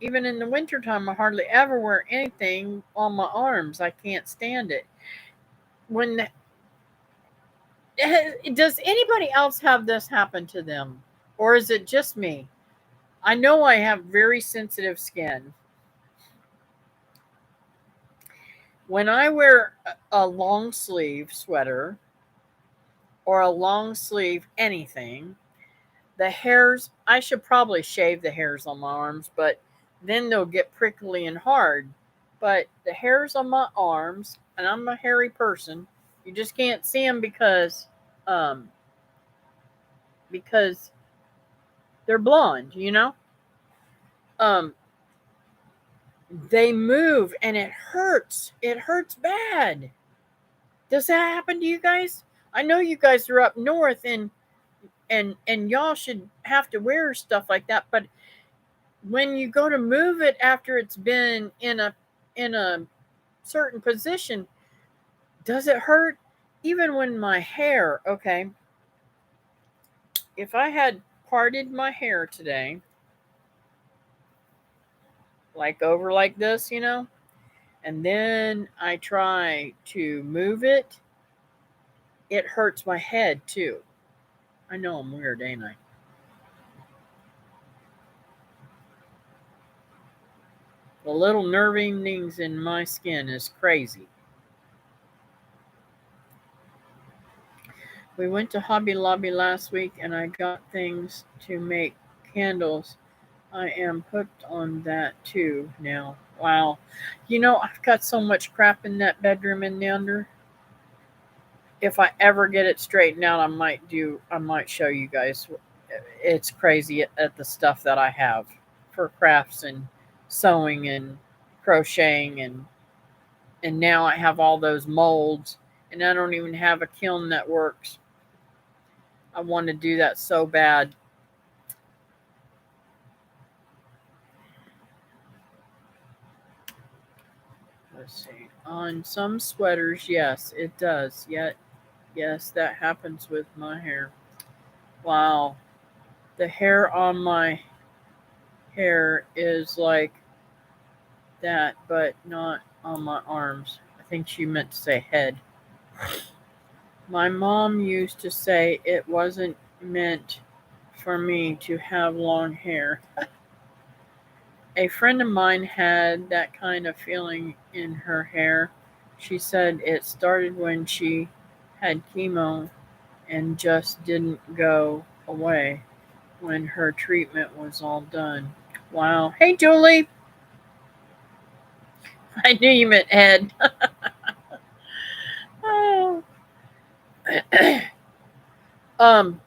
Even in the wintertime, I hardly ever wear anything on my arms. I can't stand it. When does anybody else have this happen to them? Or is it just me? I know I have very sensitive skin. When I wear a long sleeve sweater or a long sleeve anything, the hairs, I should probably shave the hairs on my arms, but then they'll get prickly and hard. But the hairs on my arms, and I'm a hairy person, you just can't see them um, because they're blonde, you know? Um, they move and it hurts. It hurts bad. Does that happen to you guys? I know you guys are up north and y'all should have to wear stuff like that, but when you go to move it after it's been in a certain position, does it hurt? Even when my hair, okay, if I had parted my hair today, like over like this, and then I try to move it, it hurts my head too. I know I'm weird, ain't I? The little nerve endings in my skin is crazy. We went to Hobby Lobby last week and I got things to make candles. I am hooked on that too now. Wow. I've got so much crap in that bedroom in yonder. If I ever get it straightened out, I might show you guys. It's crazy at the stuff that I have for crafts and sewing and crocheting and now I have all those molds and I don't even have a kiln that works. I want to do that so bad. Let's see. On some sweaters, yes, it does. Yet, yes, that happens with my hair. Wow. The hair on my hair is like that, but not on my arms. I think she meant to say head. My mom used to say it wasn't meant for me to have long hair. A friend of mine had that kind of feeling in her hair. She said it started when she had chemo and just didn't go away when her treatment was all done. Wow. Hey, Julie. I knew you meant Ed. Oh. um.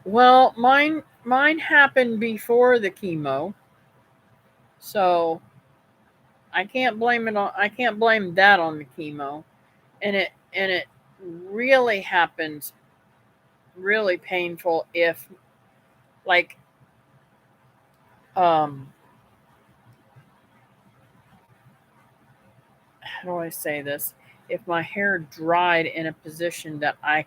Well, mine happened before the chemo, so I can't blame that on the chemo, and it really happens really painful if like um how do I say this? If my hair dried in a position that I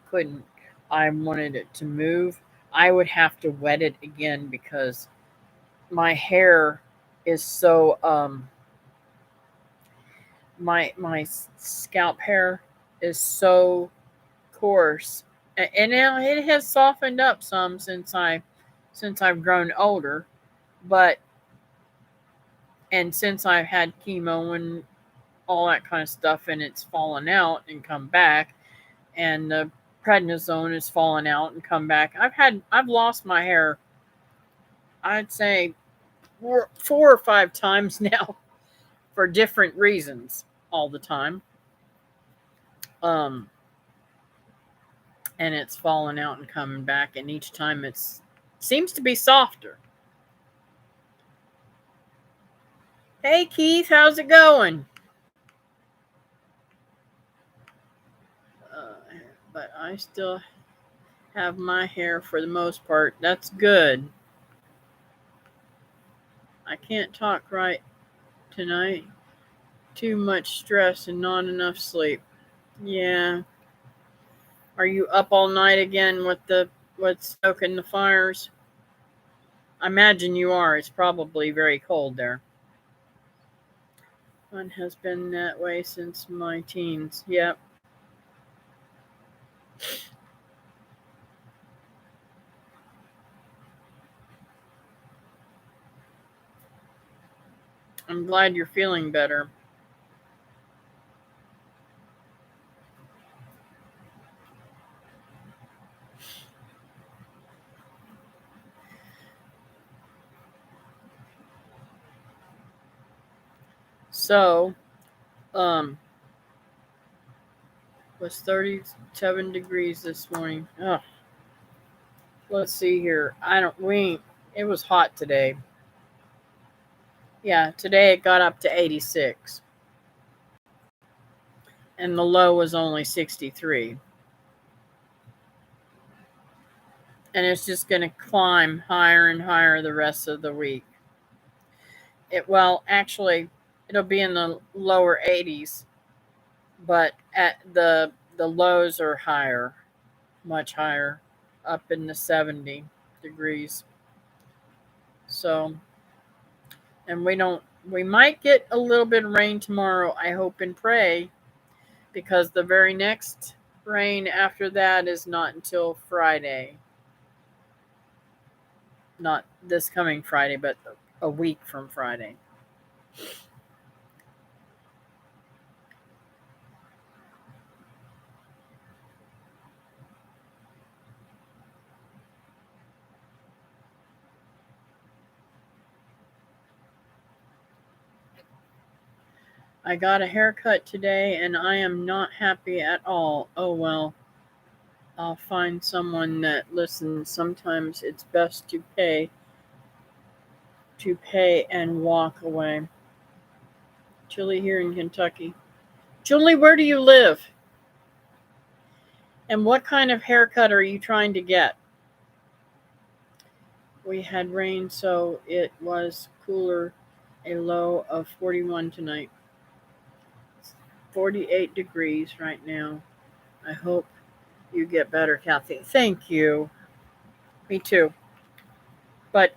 wanted it to move, I would have to wet it again because my hair is so my scalp hair is so course, and now it has softened up some since I've grown older, but and since I've had chemo and all that kind of stuff, and it's fallen out and come back, and the prednisone has fallen out and come back. I've lost my hair. I'd say four or five times now for different reasons all the time. Um, and it's fallen out and coming back, and each time it's seems to be softer. Hey Keith, how's it going? Uh, but I still have my hair for the most part. That's good. I can't talk right tonight. Too much stress and not enough sleep. Yeah. Are you up all night again with stoking the fires? I imagine you are. It's probably very cold there. One has been that way since my teens. Yep. I'm glad you're feeling better. So, um, was 37 degrees this morning. Oh, let's see here. I don't we ain't, it was hot today. Yeah, today it got up to 86 and the low was only 63. And it's just going to climb higher and higher the rest of the week. Actually it'll be in the lower 80s, but at the lows are higher, much higher, up in the 70 degrees. So, and we might get a little bit of rain tomorrow, I hope and pray, because the very next rain after that is not until Friday. Not this coming Friday, but a week from Friday. I got a haircut today and I am not happy at all. Oh well, I'll find someone that listens. Sometimes it's best to pay and walk away. Julie here in Kentucky. Julie, where do you live? And what kind of haircut are you trying to get? We had rain, so it was cooler. A low of 41 tonight. 48 degrees right now. I hope you get better, Kathy. Thank you. Me too. But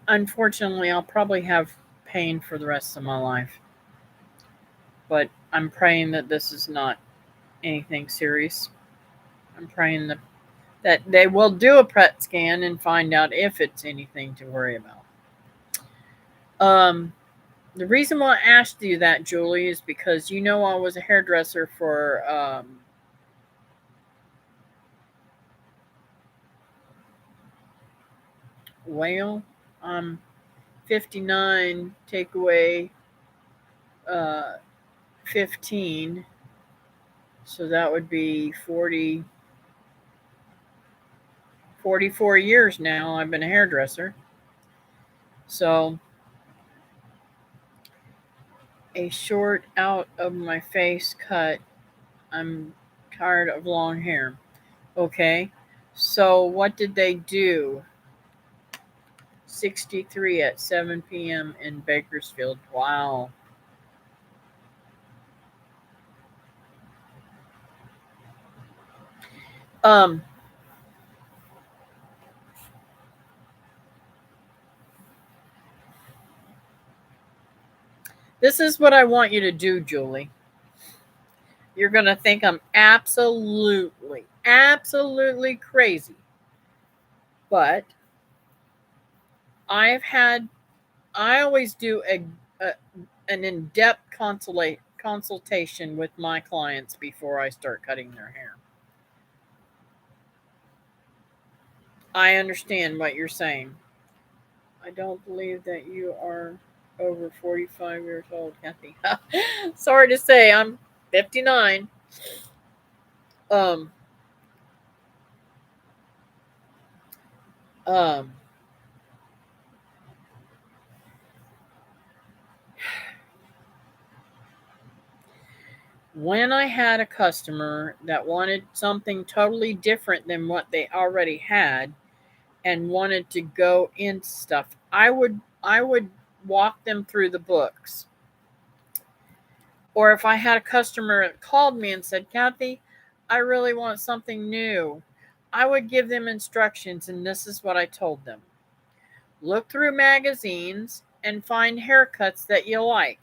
unfortunately, I'll probably have pain for the rest of my life. But I'm praying that this is not anything serious. I'm praying that they will do a PET scan and find out if it's anything to worry about. The reason why I asked you that, Julie, is because you know I was a hairdresser for well, I'm 59, take away uh, 15, so that would be 44 years now I've been a hairdresser. So a short out of my face cut. I'm tired of long hair. Okay. So what did they do? 63 at 7 p.m. in Bakersfield. Wow. Um this is what I want you to do, Julie. You're going to think I'm absolutely crazy. But I've had I always do a an in-depth consultation with my clients before I start cutting their hair. I understand what you're saying. I don't believe that you are over 45 years old, Kathy. Sorry to say, I'm 59. Um, um, when I had a customer that wanted something totally different than what they already had and wanted to go into stuff, I would walk them through the books. Or if I had a customer that called me and said, Kathy, I really want something new, I would give them instructions, and this is what I told them. Look through magazines and find haircuts that you like.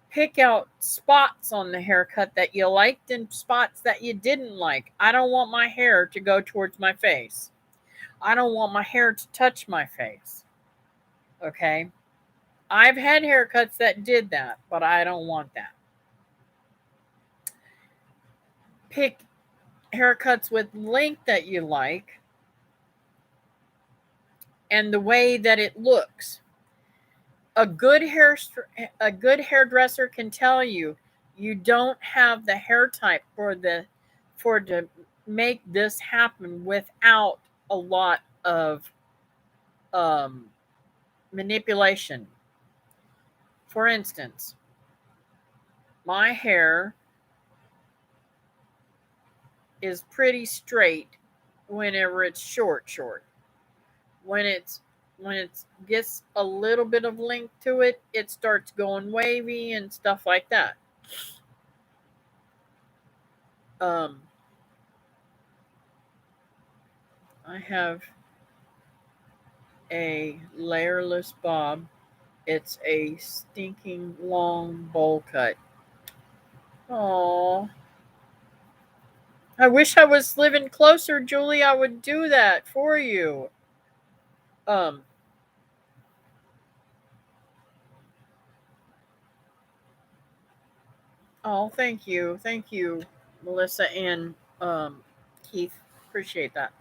Pick out spots on the haircut that you liked and spots that you didn't like. I don't want my hair to go towards my face. I don't want my hair to touch my face. Okay? I've had haircuts that did that, but I don't want that. Pick haircuts with length that you like and the way that it looks. A good hairdresser can tell you you don't have the hair type for to make this happen without a lot of um, manipulation. For instance, my hair is pretty straight whenever it's short. When it gets a little bit of length to it, it starts going wavy and stuff like that. Um, I have a layerless bob. It's a stinking long bowl cut. Oh, I wish I was living closer, Julie. I would do that for you. Um, oh, thank you, Melissa and Keith. Appreciate that.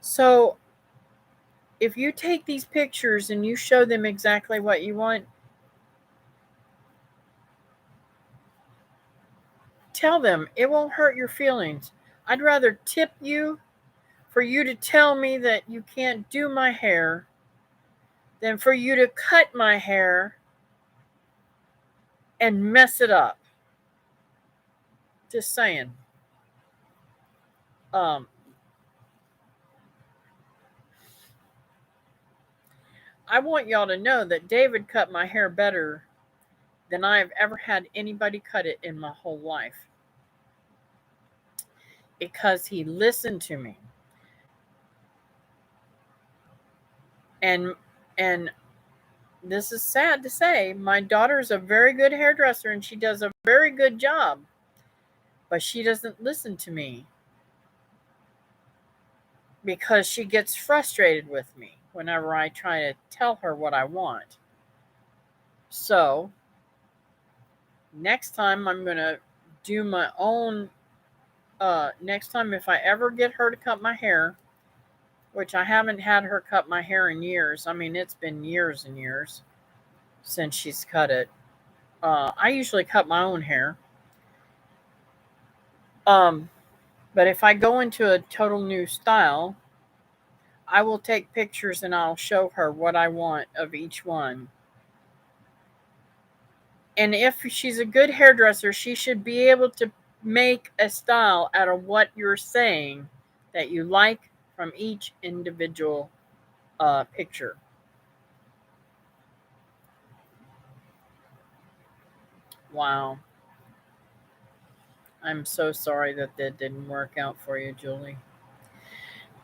So, if you take these pictures and you show them exactly what you want, tell them it won't hurt your feelings. I'd rather tip you for you to tell me that you can't do my hair than for you to cut my hair and mess it up. Just saying. Um, I want y'all to know that David cut my hair better than I have ever had anybody cut it in my whole life because he listened to me. And and this is sad to say, my daughter's a very good hairdresser and she does a very good job, but she doesn't listen to me because she gets frustrated with me whenever I try to tell her what I want. So, next time I'm going to do my own next time if I ever get her to cut my hair, which I haven't had her cut my hair in years. I mean, it's been years and years since she's cut it. I usually cut my own hair. Um, but if I go into a total new style, I will take pictures and I'll show her what I want of each one. And if she's a good hairdresser, she should be able to make a style out of what you're saying that you like from each individual picture. Wow. I'm so sorry that didn't work out for you, Julie.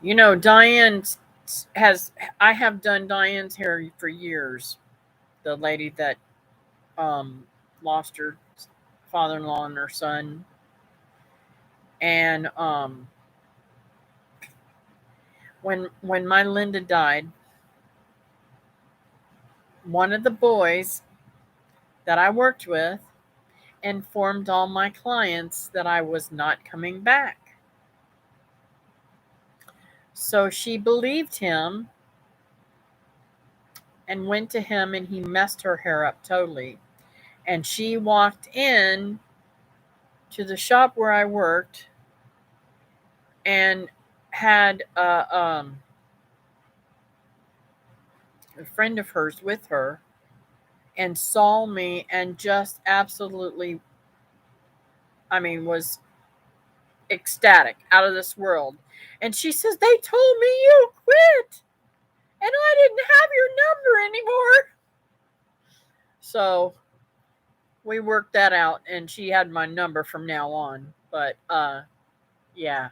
You know, Diane has, I have done Diane's hair for years. The lady that um, lost her father-in-law and her son. And when my Linda died, one of the boys that I worked with informed all my clients that I was not coming back. So she believed him and went to him, and he messed her hair up totally. And she walked in to the shop where I worked and had a friend of hers with her and saw me and just absolutely, I mean, was ecstatic, out of this world. And she says, "They told me you quit and I didn't have your number anymore." So we worked that out and she had my number from now on. But yeah.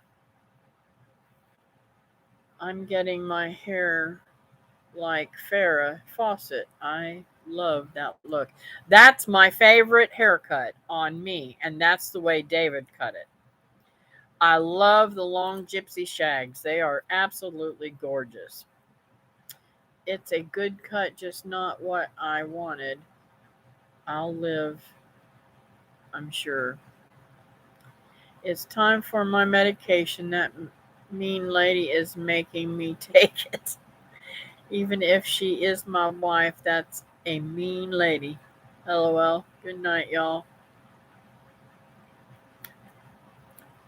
I'm getting my hair like Farrah Fawcett. I love that look. That's my favorite haircut on me, and that's the way David cut it. I love the long gypsy shags. They are absolutely gorgeous. It's a good cut, just not what I wanted. I'll live, I'm sure. It's time for my medication. That mean lady is making me take it. Even if she is my wife, that's a mean lady. LOL. Good night, y'all.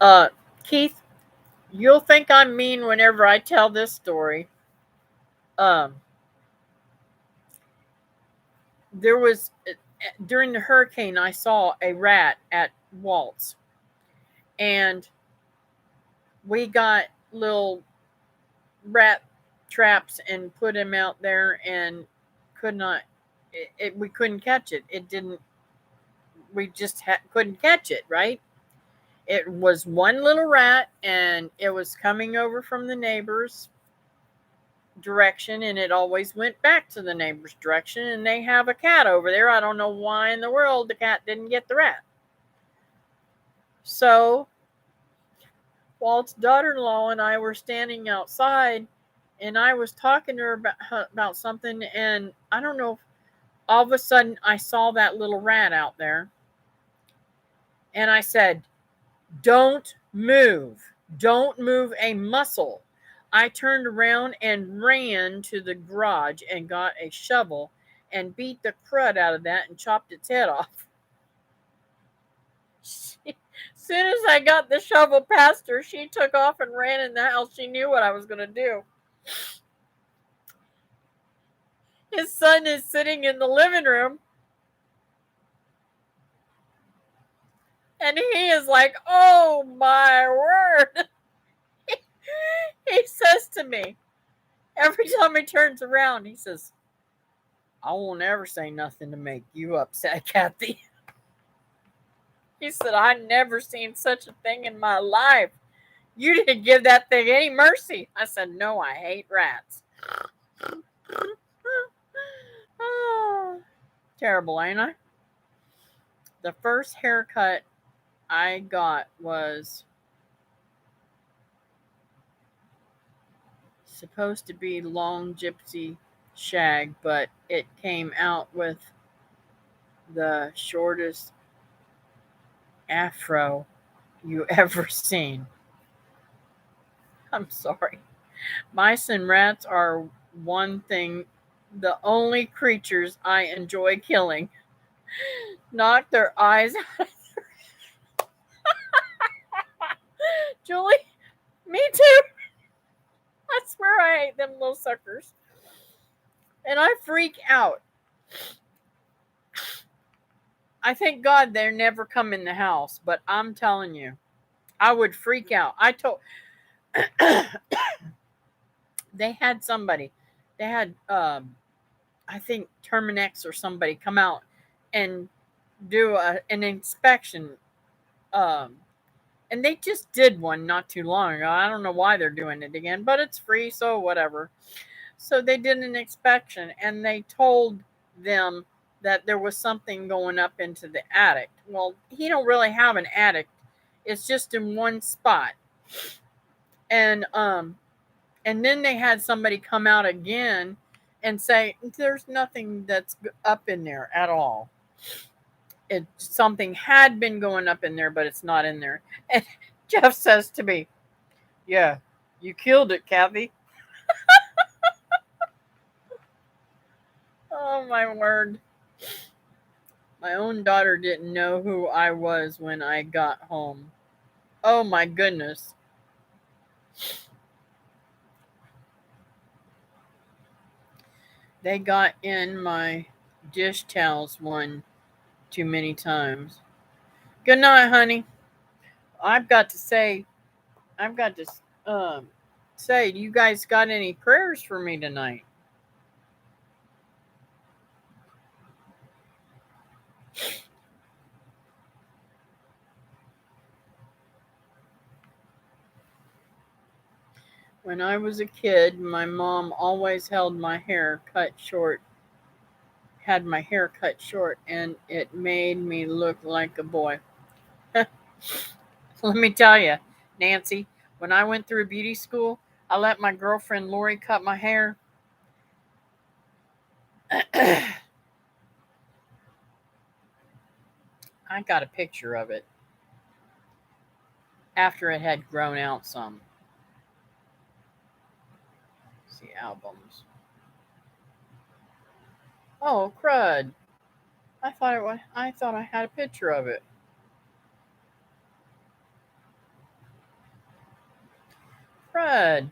Uh, Keith, you'll think I'm mean whenever I tell this story. Um, there was during the hurricane, I saw a rat at Walt's, and we got little rat traps and put him out there, and could not. We couldn't catch it. It didn't. We just couldn't catch it. Right. It was one little rat, and it was coming over from the neighbor's direction, and it always went back to the neighbor's direction. And they have a cat over there. I don't know why in the world the cat didn't get the rat. So Walt's daughter-in-law and I were standing outside, and I was talking to her about something, and I don't know. All of a sudden, I saw that little rat out there, and I said, "Don't move. Don't move a muscle." I turned around and ran to the garage and got a shovel and beat the crud out of that and chopped its head off. As soon as I got the shovel past her, she took off and ran in the house. She knew what I was going to do. His son is sitting in the living room, and he is like, "Oh my word." He says to me, every time he turns around, he says, "I won't ever say nothing to make you upset, Kathy." He said, "I never seen such a thing in my life. You didn't give that thing any mercy." I said, "No, I hate rats." Oh, terrible, ain't I? The first haircut I got was supposed to be long gypsy shag, but it came out with the shortest afro you ever seen. I'm sorry. Mice and rats are one thing, the only creatures I enjoy killing. Knock their eyes out. Julie, me too. I swear I hate them little suckers. And I freak out. I thank God they never come in the house, but I'm telling you, I would freak out. I told they had somebody, they had I think Terminex or somebody come out and do an inspection. Um, and they just did one not too long ago. I don't know why they're doing it again, but it's free, so whatever. So they did an inspection and they told them that there was something going up into the attic. Well, he don't really have an attic. It's just in one spot. And and then they had somebody come out again and say there's nothing that's up in there at all. It something had been going up in there, but it's not in there. And Jeff says to me, "Yeah, you killed it, Kathy." Oh my word. My own daughter didn't know who I was when I got home. Oh my goodness. They got in my dish towels one too many times. Good night, honey. I've got to say, I've got to um, say, you guys got any prayers for me tonight? When I was a kid, my mom always held my hair cut short, had my hair cut short, and it made me look like a boy. Let me tell you, Nancy, when I went through beauty school, I let my girlfriend Lori cut my hair. I got a picture of it after it had grown out some. Let's see albums. Oh crud! I thought I had a picture of it. Crud!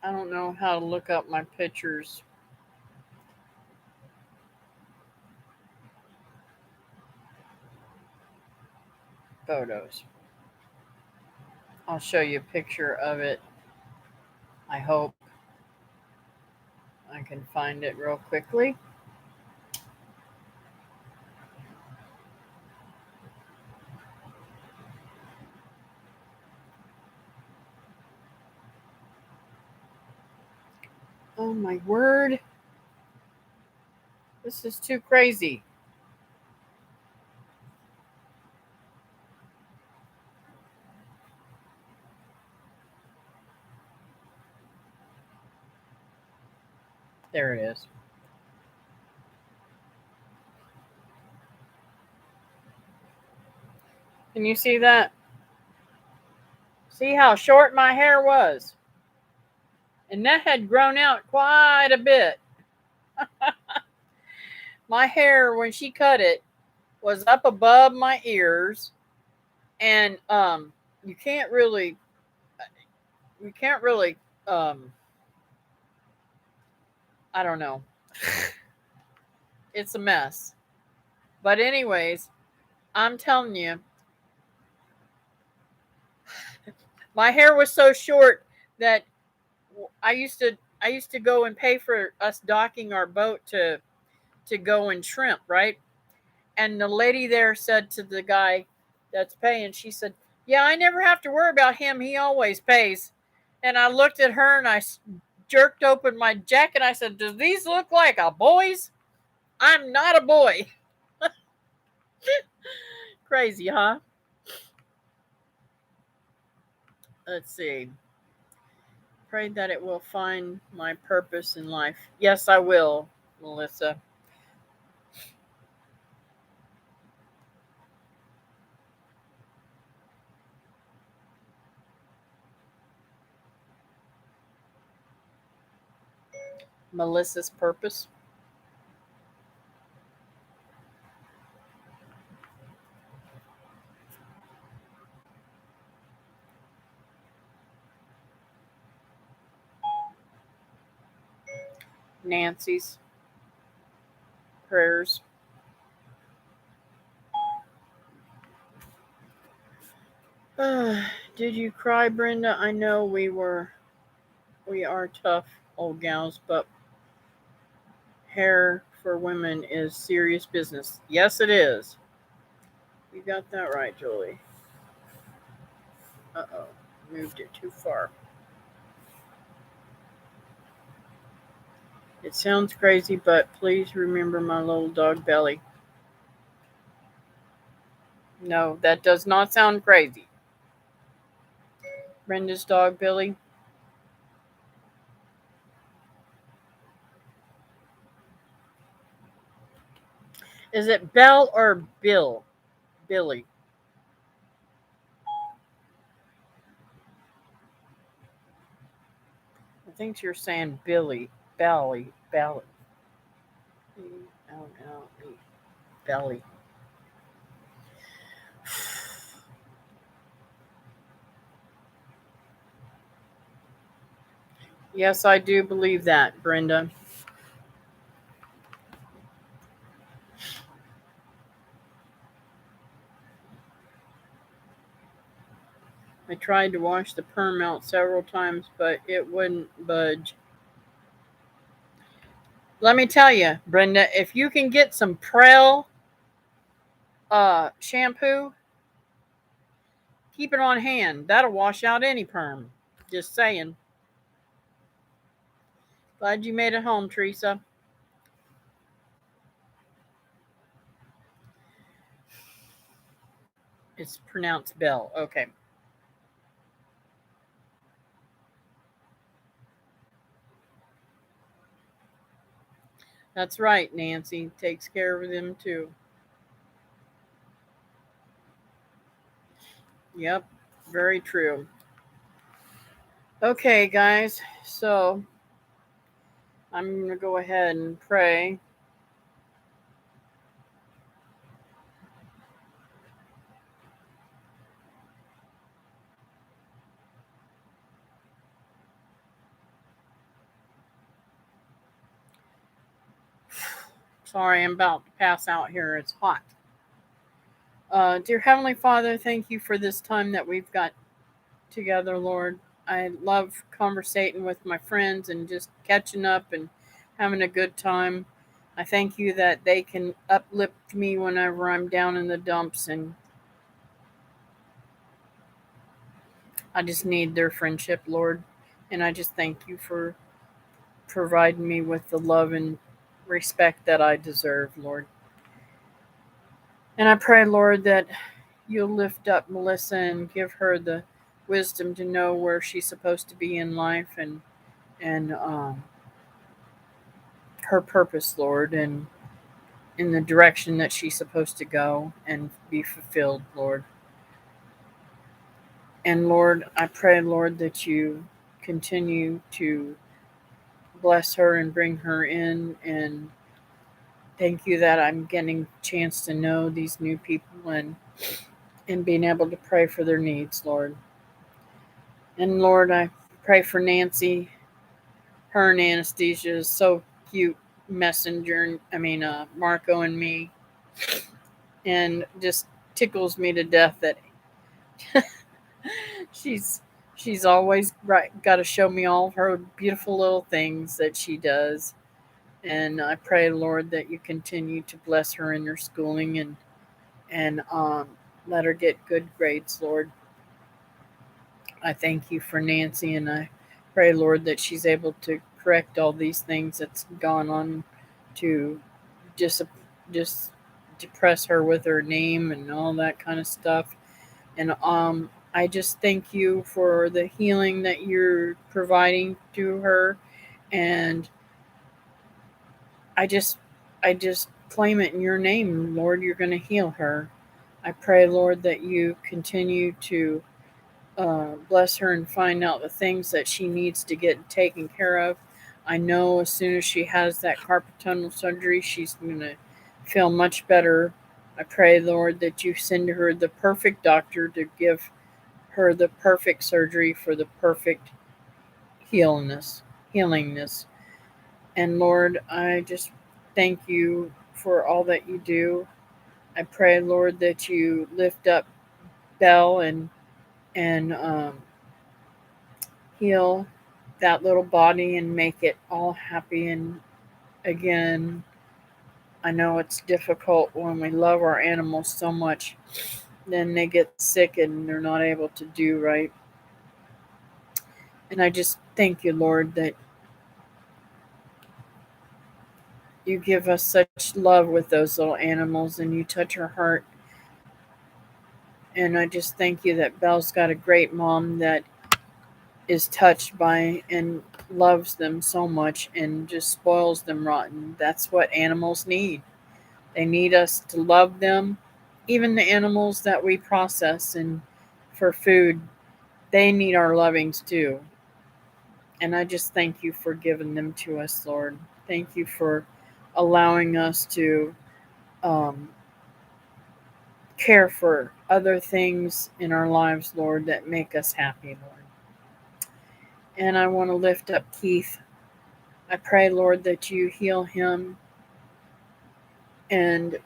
I don't know how to look up my pictures photos. I'll show you a picture of it. I hope I can find it real quickly. Oh my word! This is too crazy. There it is. Can you see that? See how short my hair was? And that had grown out quite a bit. My hair, when she cut it, was up above my ears, and you can't really, you can't really, um, I don't know. It's a mess. But anyways, I'm telling you, my hair was so short that I used to go and pay for us docking our boat to go and shrimp, right? And the lady there said to the guy that's paying, she said, "Yeah, I never have to worry about him. He always pays." And I looked at her and I jerked open my jacket. I said, "Do these look like a boy's? I'm not a boy." Crazy, huh? Let's see. Pray that it will find my purpose in life. Yes, I will, Melissa. Melissa's purpose. Nancy's prayers. Did you cry, Brenda? I know we are tough old gals, but hair for women is serious business. Yes, it is. You got that right, Julie. Uh oh, moved it too far. It sounds crazy, but please remember my little dog Belly. No, that does not sound crazy. Brenda's dog Billy. Is it Belle or Bill? Billy. I think you're saying Billy. Belly. Belly. B-L-L-E. Belly. Yes, I do believe that, Brenda. I tried to wash the perm out several times, but it wouldn't budge. Let me tell you, Brenda, if you can get some Prel shampoo, keep it on hand. That'll wash out any perm. Just saying. Glad you made it home, Teresa. It's pronounced Bell. Okay. That's right, Nancy. Takes care of them too. Yep. Very true. Okay, guys. So I'm going to go ahead and pray. Sorry, I'm about to pass out here. It's hot. Dear Heavenly Father, thank you for this time that we've got together, Lord. I love conversating with my friends and just catching up and having a good time. I thank you that they can uplift me whenever I'm down in the dumps, and I just need their friendship, Lord. And I just thank you for providing me with the love and respect that I deserve, Lord. And I pray, Lord, that you'll lift up Melissa and give her the wisdom to know where she's supposed to be in life, and her purpose, Lord, and in the direction that she's supposed to go and be fulfilled, Lord. And Lord, I pray, Lord, that you continue to bless her and bring her in, and thank you that I'm getting a chance to know these new people and being able to pray for their needs, Lord. And Lord, I pray for Nancy. Her and Anastasia is so cute. messenger, Marco and me, and just tickles me to death that she's she's always got to show me all of her beautiful little things that she does. And I pray, Lord, that you continue to bless her in her schooling and let her get good grades, Lord. I thank you for Nancy, and I pray, Lord, that she's able to correct all these things that's gone on to just just depress her with her name and all that kind of stuff. And I just thank you for the healing that you're providing to her, and I just I just claim it in your name, Lord. You're going to heal her. I pray, Lord, that you continue to bless her and find out the things that she needs to get taken care of. I know as soon as she has that carpal tunnel surgery, she's going to feel much better. I pray, Lord, that you send her the perfect doctor to give her the perfect surgery for the perfect healingness. And Lord, I just thank you for all that you do. I pray, Lord, that you lift up Belle and heal that little body and make it all happy. And again, I know it's difficult when we love our animals so much, then they get sick and they're not able to do right. And I just thank you, Lord, that you give us such love with those little animals and you touch her heart. And I just thank you that Belle's got a great mom that is touched by and loves them so much and just spoils them rotten. That's what animals need. They need us to love them. Even the animals that we process and for food, they need our lovings too. And I just thank you for giving them to us, Lord. Thank you for allowing us to um, care for other things in our lives, Lord, that make us happy, Lord. And I want to lift up Keith. I pray, Lord, that you heal him and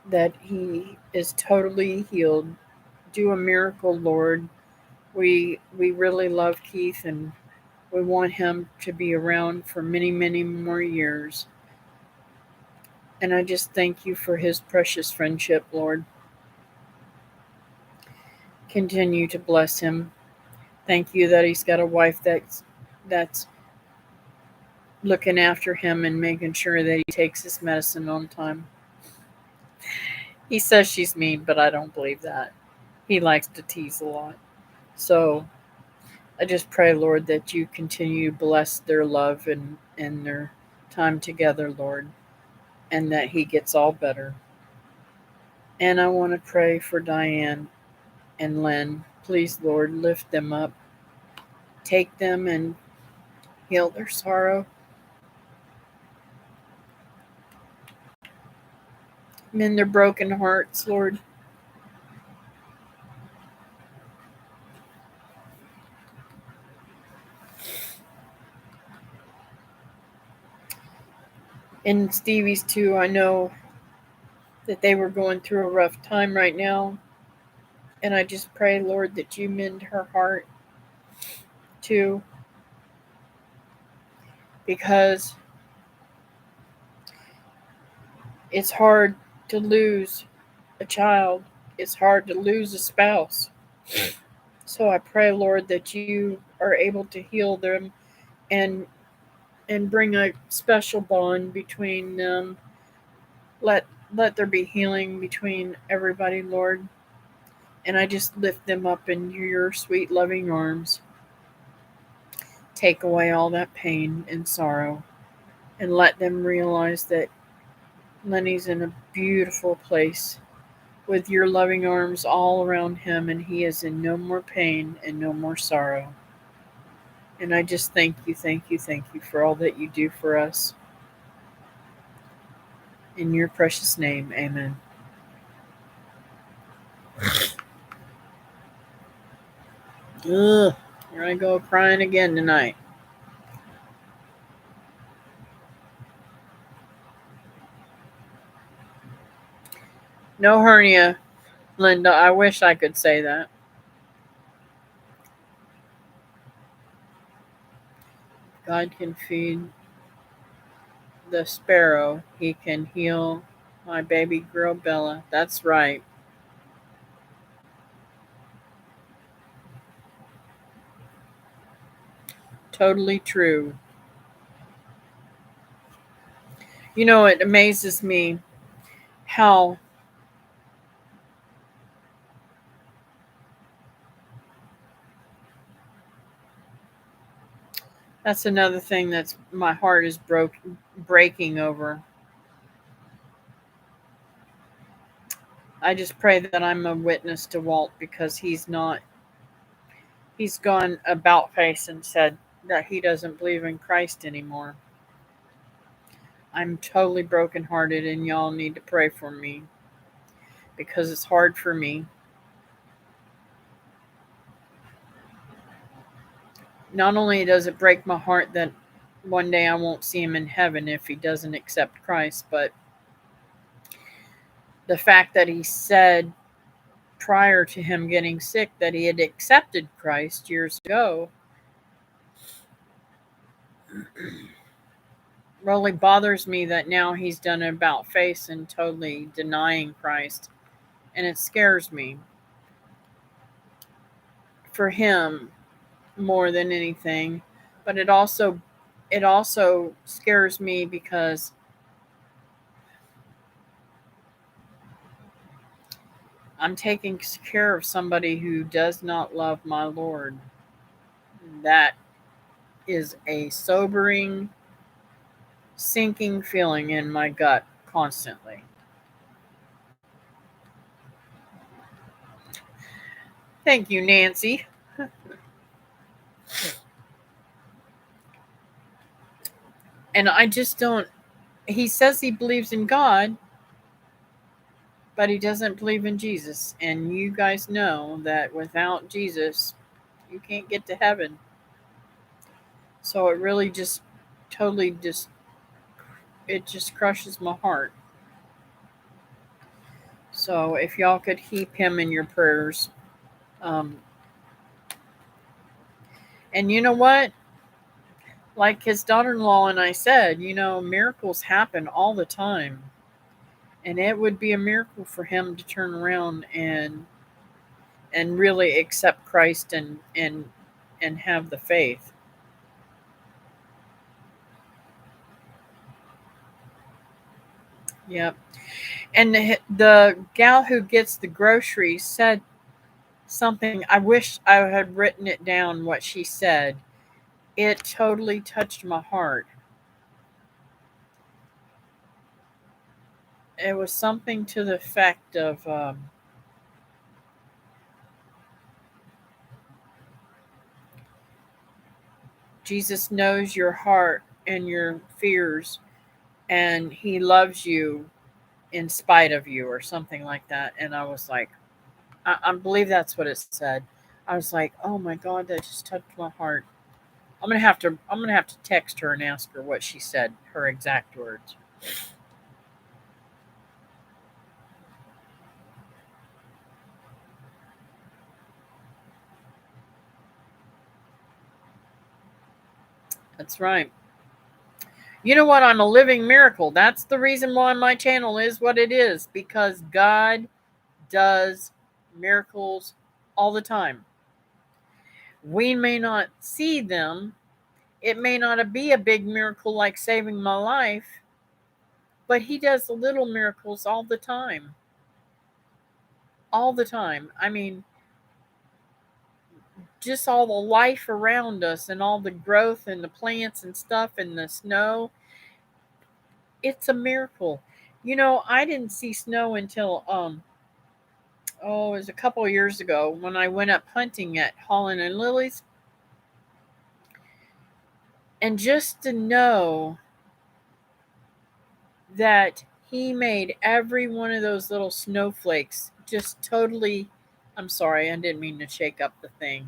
that he is totally healed. Do a miracle, Lord. We really love Keith and we want him to be around for many, many more years. And I just thank you for his precious friendship, Lord. Continue to bless him. Thank you that he's got a wife that's looking after him and making sure that he takes his medicine on time. He says she's mean, but I don't believe that. He likes to tease a lot. So I just pray, Lord, that you continue to bless their love and their time together, Lord, and that he gets all better. And I want to pray for Diane and Len. Please, Lord, lift them up. Take them and heal their sorrow. Mend their broken hearts, Lord. And Stevie's too. I know that they were going through a rough time right now. And I just pray, Lord, that you mend her heart too. Because it's hard to lose a child, it's hard to lose a spouse. So I pray, Lord, that you are able to heal them and and bring a special bond between them. Let let there be healing between everybody, Lord. And I just lift them up in your sweet loving arms. Take away all that pain and sorrow and let them realize that Lenny's in a beautiful place with your loving arms all around him, and he is in no more pain and no more sorrow. And I just thank you, thank you, thank you for all that you do for us. In your precious name, amen. Ugh, here I go crying again tonight. No hernia, Linda. I wish I could say that. God can feed the sparrow. He can heal my baby girl Bella. That's right. Totally true. You know, it amazes me how that's another thing that's my heart is breaking over. I just pray that I'm a witness to Walt because he's gone about face and said that he doesn't believe in Christ anymore. I'm totally brokenhearted and y'all need to pray for me because it's hard for me. Not only does it break my heart that one day I won't see him in heaven if he doesn't accept Christ, but the fact that he said prior to him getting sick that he had accepted Christ years ago really bothers me that now he's done an about face and totally denying Christ. And it scares me for him more than anything. But it also scares me because I'm taking care of somebody who does not love my Lord. That is a sobering, sinking feeling in my gut constantly. Thank you, Nancy. And I just don't. He says he believes in God, but he doesn't believe in Jesus. And you guys know that without Jesus, you can't get to heaven. So it really just totally just it just crushes my heart. So if y'all could keep him in your prayers. Um, and you know what? Like his daughter-in-law and I said, miracles happen all the time. And it would be a miracle for him to turn around and really accept Christ and have the faith. Yep. And the gal who gets the groceries said something. I wish I had written it down what she said. It totally touched my heart. It was something to the effect of Jesus knows your heart and your fears, and he loves you in spite of you, or something like that. And I was like, I believe that's what it said. I was like, oh my God, that just touched my heart. I'm gonna have to text her and ask her what she said, her exact words. That's right. You know what? I'm a living miracle. That's the reason why my channel is what it is, because God does miracles all the time. We may not see them. It may not be a big miracle like saving my life, but he does little miracles all the time. All the time. I mean, just all the life around us and all the growth and the plants and stuff and the snow. It's a miracle. I didn't see snow until it was a couple of years ago when I went up hunting at Holland and Lily's. And just to know that he made every one of those little snowflakes just totally, I'm sorry, I didn't mean to shake up the thing.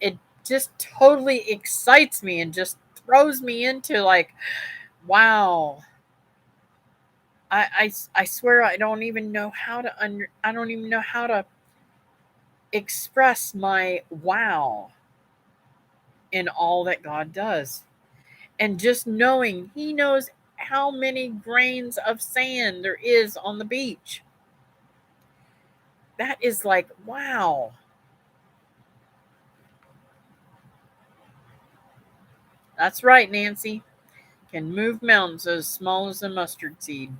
It just totally excites me and just throws me into like, wow, I swear I don't even know how to I don't even know how to express my wow in all that God does. And just knowing He knows how many grains of sand there is on the beach. That is like, wow. That's right, Nancy. Can move mountains as small as a mustard seed.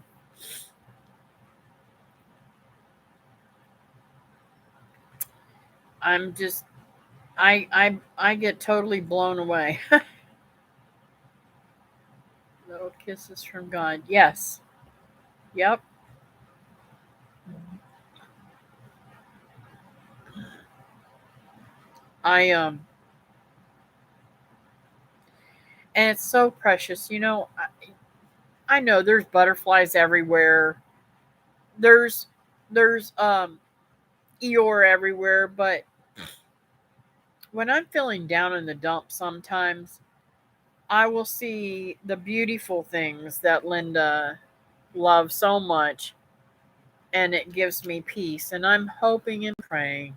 I'm just I get totally blown away. Little kisses from God. Yes. Yep. I and it's so precious. I know there's butterflies everywhere. There's there's Eeyore everywhere, but when I'm feeling down in the dumps sometimes, I will see the beautiful things that Linda loves so much, and it gives me peace. And I'm hoping and praying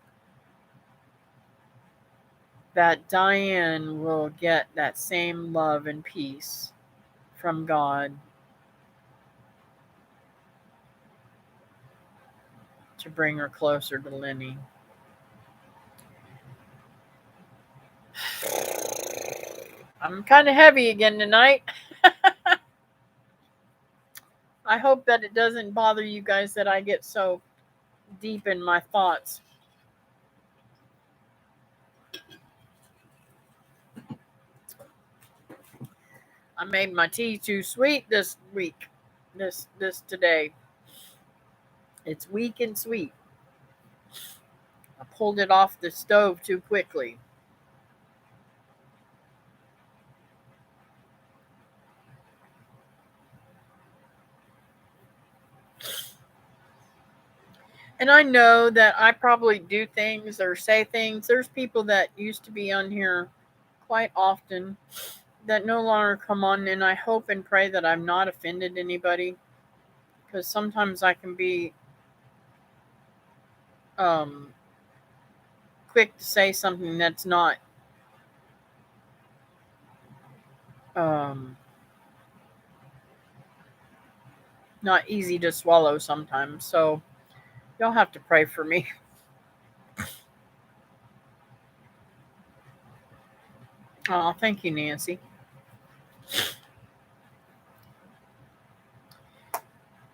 that Diane will get that same love and peace from God to bring her closer to Lenny. I'm kind of heavy again tonight. I hope that it doesn't bother you guys that I get so deep in my thoughts. I made my tea too sweet this week. This today. It's weak and sweet. I pulled it off the stove too quickly. And I know that I probably do things or say things. There's people that used to be on here quite often that no longer come on, and I hope and pray that I've not offended anybody, because sometimes I can be um, quick to say something that's um, not easy to swallow sometimes. So y'all have to pray for me. Oh, thank you, Nancy.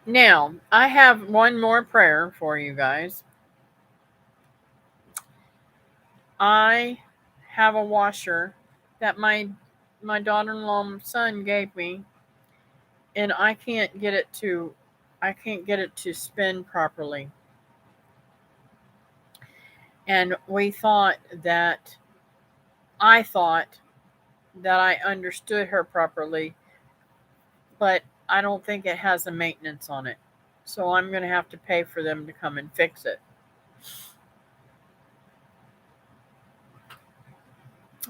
Now, I have one more prayer for you guys. I have a washer that my daughter-in-law's son gave me, and I can't get it to spin properly. And I thought that I understood her properly, but I don't think it has a maintenance on it. So I'm going to have to pay for them to come and fix it.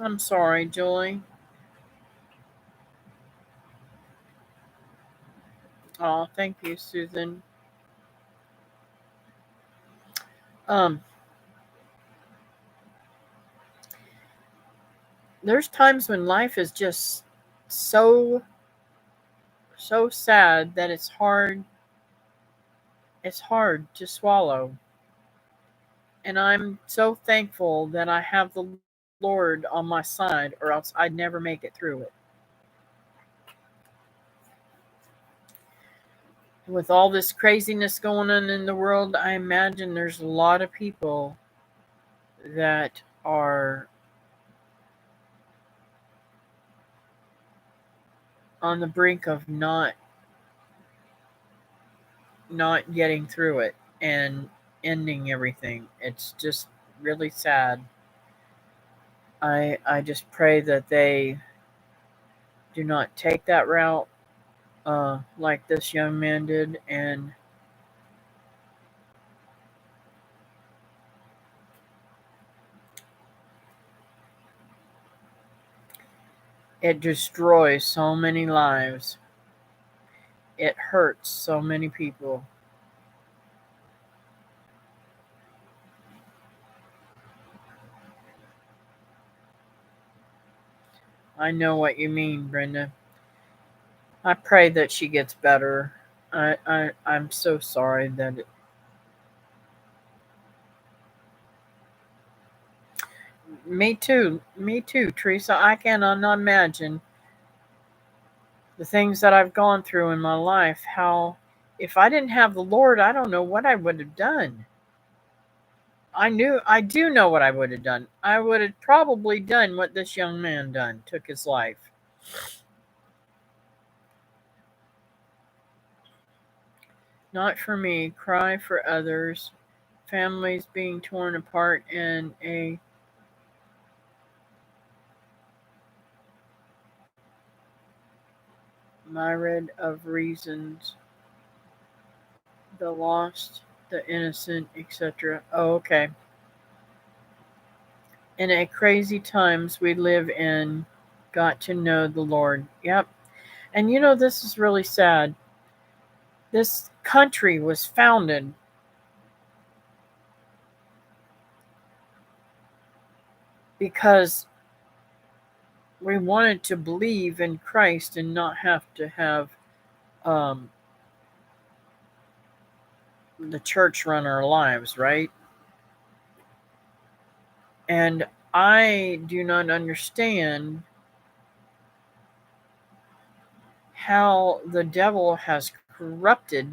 I'm sorry, Julie. Oh, thank you, Susan. Um, there's times when life is just so so sad that it's hard to swallow. And I'm so thankful that I have the Lord on my side, or else I'd never make it through it. With all this craziness going on in the world, I imagine there's a lot of people that are on the brink of not getting through it and ending everything. It's just really sad. I just pray that they do not take that route like this young man did, and it destroys so many lives. It hurts so many people. I know what you mean, Brenda. I pray that she gets better. I'm so sorry that me too, Teresa. I cannot imagine the things that I've gone through in my life. How, if I didn't have the Lord, I don't know what I would have done. I do know what I would have done. I would have probably done what this young man done, took his life. Not for me, cry for others, families being torn apart, and a myriad of reasons, the lost, the innocent, etc. Oh, okay. In a crazy times we live in, got to know the Lord. Yep. And this is really sad. This country was founded because we wanted to believe in Christ and not have to have um, the church run our lives, right? And I do not understand how the devil has corrupted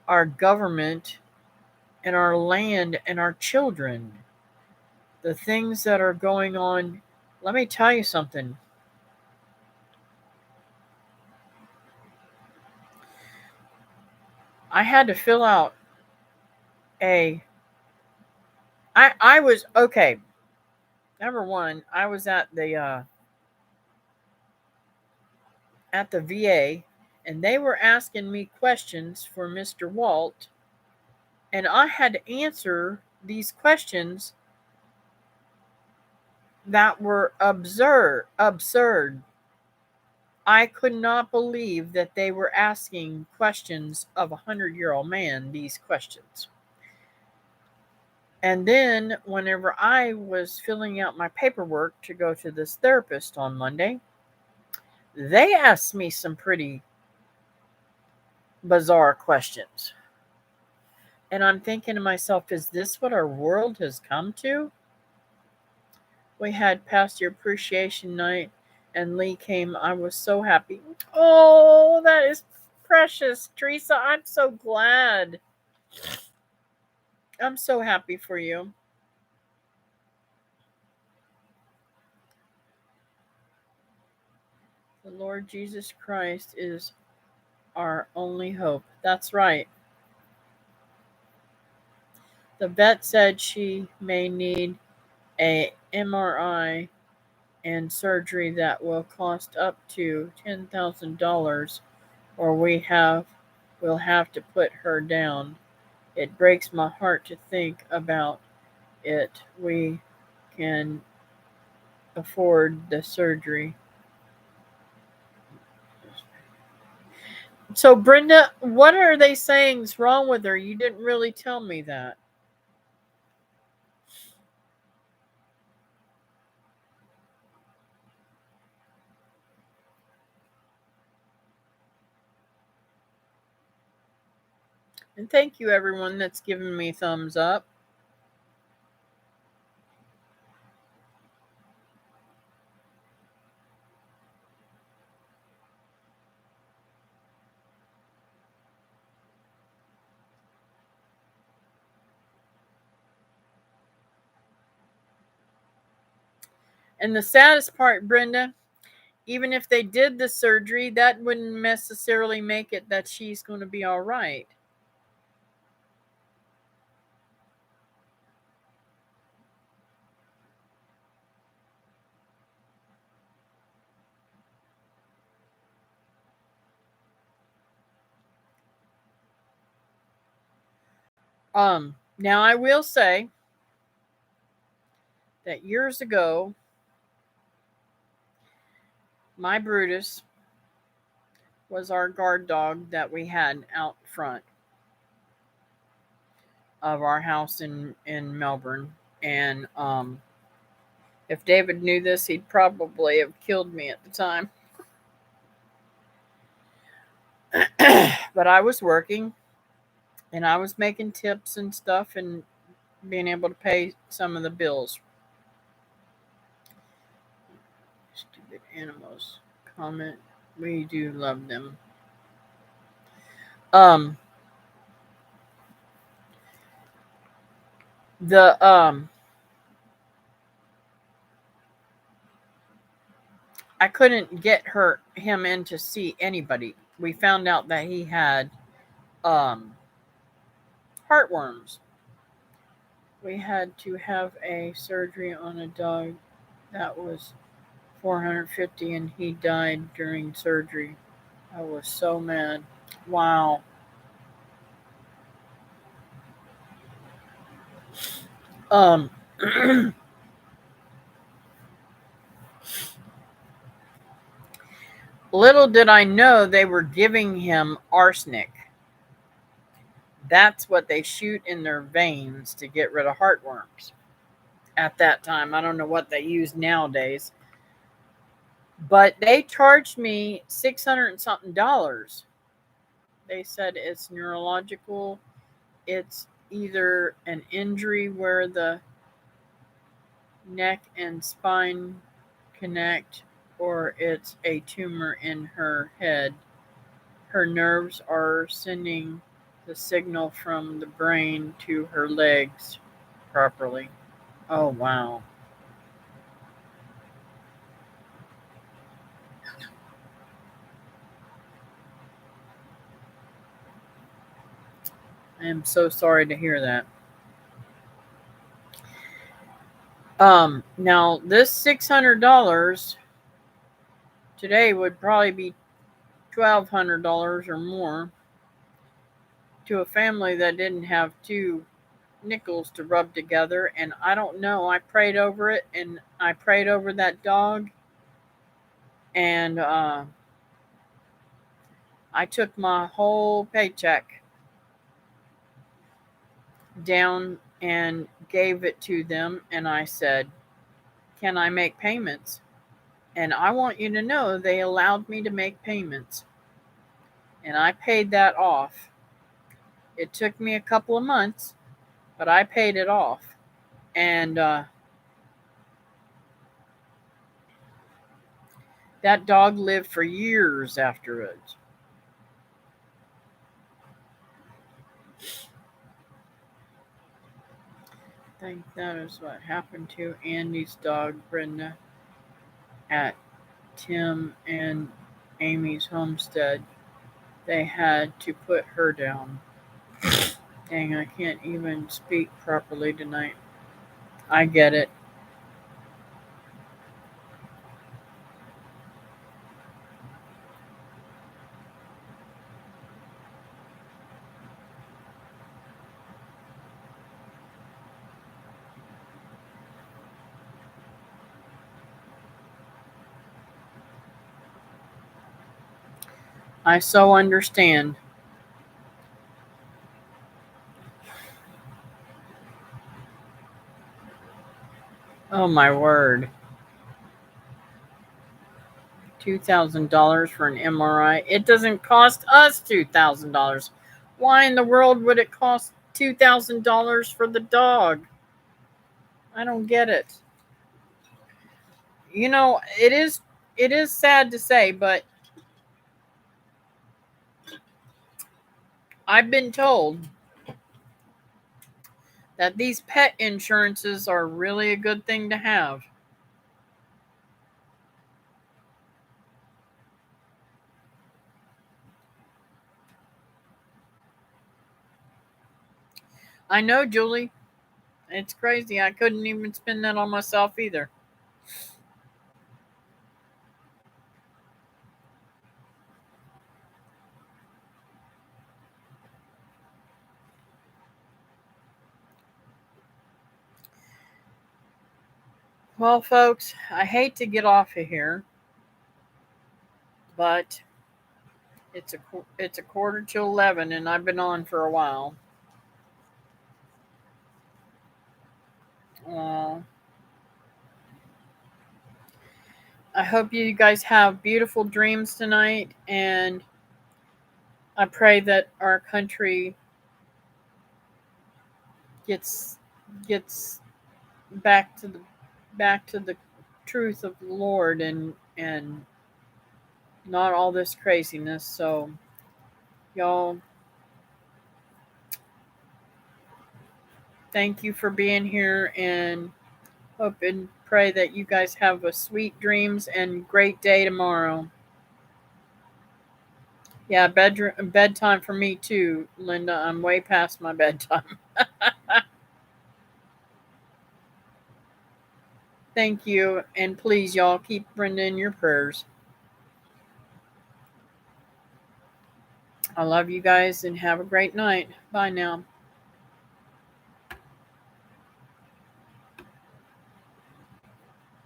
our government and our land and our children. The things that are going on. Let me tell you something. I had to fill out a. I was okay. Number one, I was at the VA, and they were asking me questions for Mr. Walt, and I had to answer these questions that were absurd. I could not believe that they were asking questions of a 100-year-old man these questions. And then, whenever I was filling out my paperwork to go to this therapist on Monday, they asked me some pretty bizarre questions. And I'm thinking to myself, is this what our world has come to? We had Pastor Appreciation Night, and Lee came. I was so happy. Oh, that is precious, Teresa. I'm so glad. I'm so happy for you. The Lord Jesus Christ is our only hope. That's right. The vet said she may need a MRI and surgery that will cost up to $10,000, or we'll have to put her down. It breaks my heart to think about it. We can afford the surgery. So, Brenda, what are they saying is wrong with her? You didn't really tell me that. And thank you, everyone that's given me thumbs up. And the saddest part, Brenda, even if they did the surgery, that wouldn't necessarily make it that she's going to be all right. Now I will say that years ago, my Brutus was our guard dog that we had out front of our house in Melbourne. And if David knew this, he'd probably have killed me at the time. But I was working and I was making tips and stuff and being able to pay some of the bills. Stupid animals. Comment. We do love them. Um the I couldn't get him in to see anybody. We found out that he had um heartworms. We had to have a surgery on a dog that was 450 and he died during surgery. I was so mad. Wow. Um Little did I know they were giving him arsenic. That's what they shoot in their veins to get rid of heartworms. At that time, I don't know what they use nowadays, but they charged me 600 and something dollars. They said it's neurological. It's either an injury where the neck and spine connect, or it's a tumor in her head. Her nerves are sending the signal from the brain to her legs properly. Oh, wow. I am so sorry to hear that. Now this $600 today would probably be $1,200 or more to a family that didn't have two nickels to rub together. And I don't know. I prayed over it, and I prayed over that dog, and I took my whole paycheck down and gave it to them, and I said, "Can I make payments?" And I want you to know they allowed me to make payments, and I paid that off. It took me a couple of months, but I paid it off. And that dog lived for years after it. I think that is what happened to Andy's dog, Brenda, at Tim and Amy's homestead. They had to put her down. Dang, I can't even speak properly tonight. I get it. I so understand. Oh my word. $2,000 for an MRI. It doesn't cost us $2,000. Why in the world would it cost $2,000 for the dog? I don't get it. You know, it is sad to say, but I've been told that these pet insurances are really a good thing to have. I know, Julie. It's crazy. I couldn't even spend that on myself either. Well, folks, I hate to get off of here, but It's a quarter to 11, and I've been on for a while. Uh, I hope you guys have beautiful dreams tonight, and I pray that our country gets gets back to the truth of the Lord, and not all this craziness. So y'all, thank you for being here, and hope and pray that you guys have a sweet dreams and great day tomorrow. Yeah, bedtime for me too, Linda. I'm way past my bedtime. Thank you, and please, y'all, keep Brenda in your prayers. I love you guys, and have a great night. Bye now.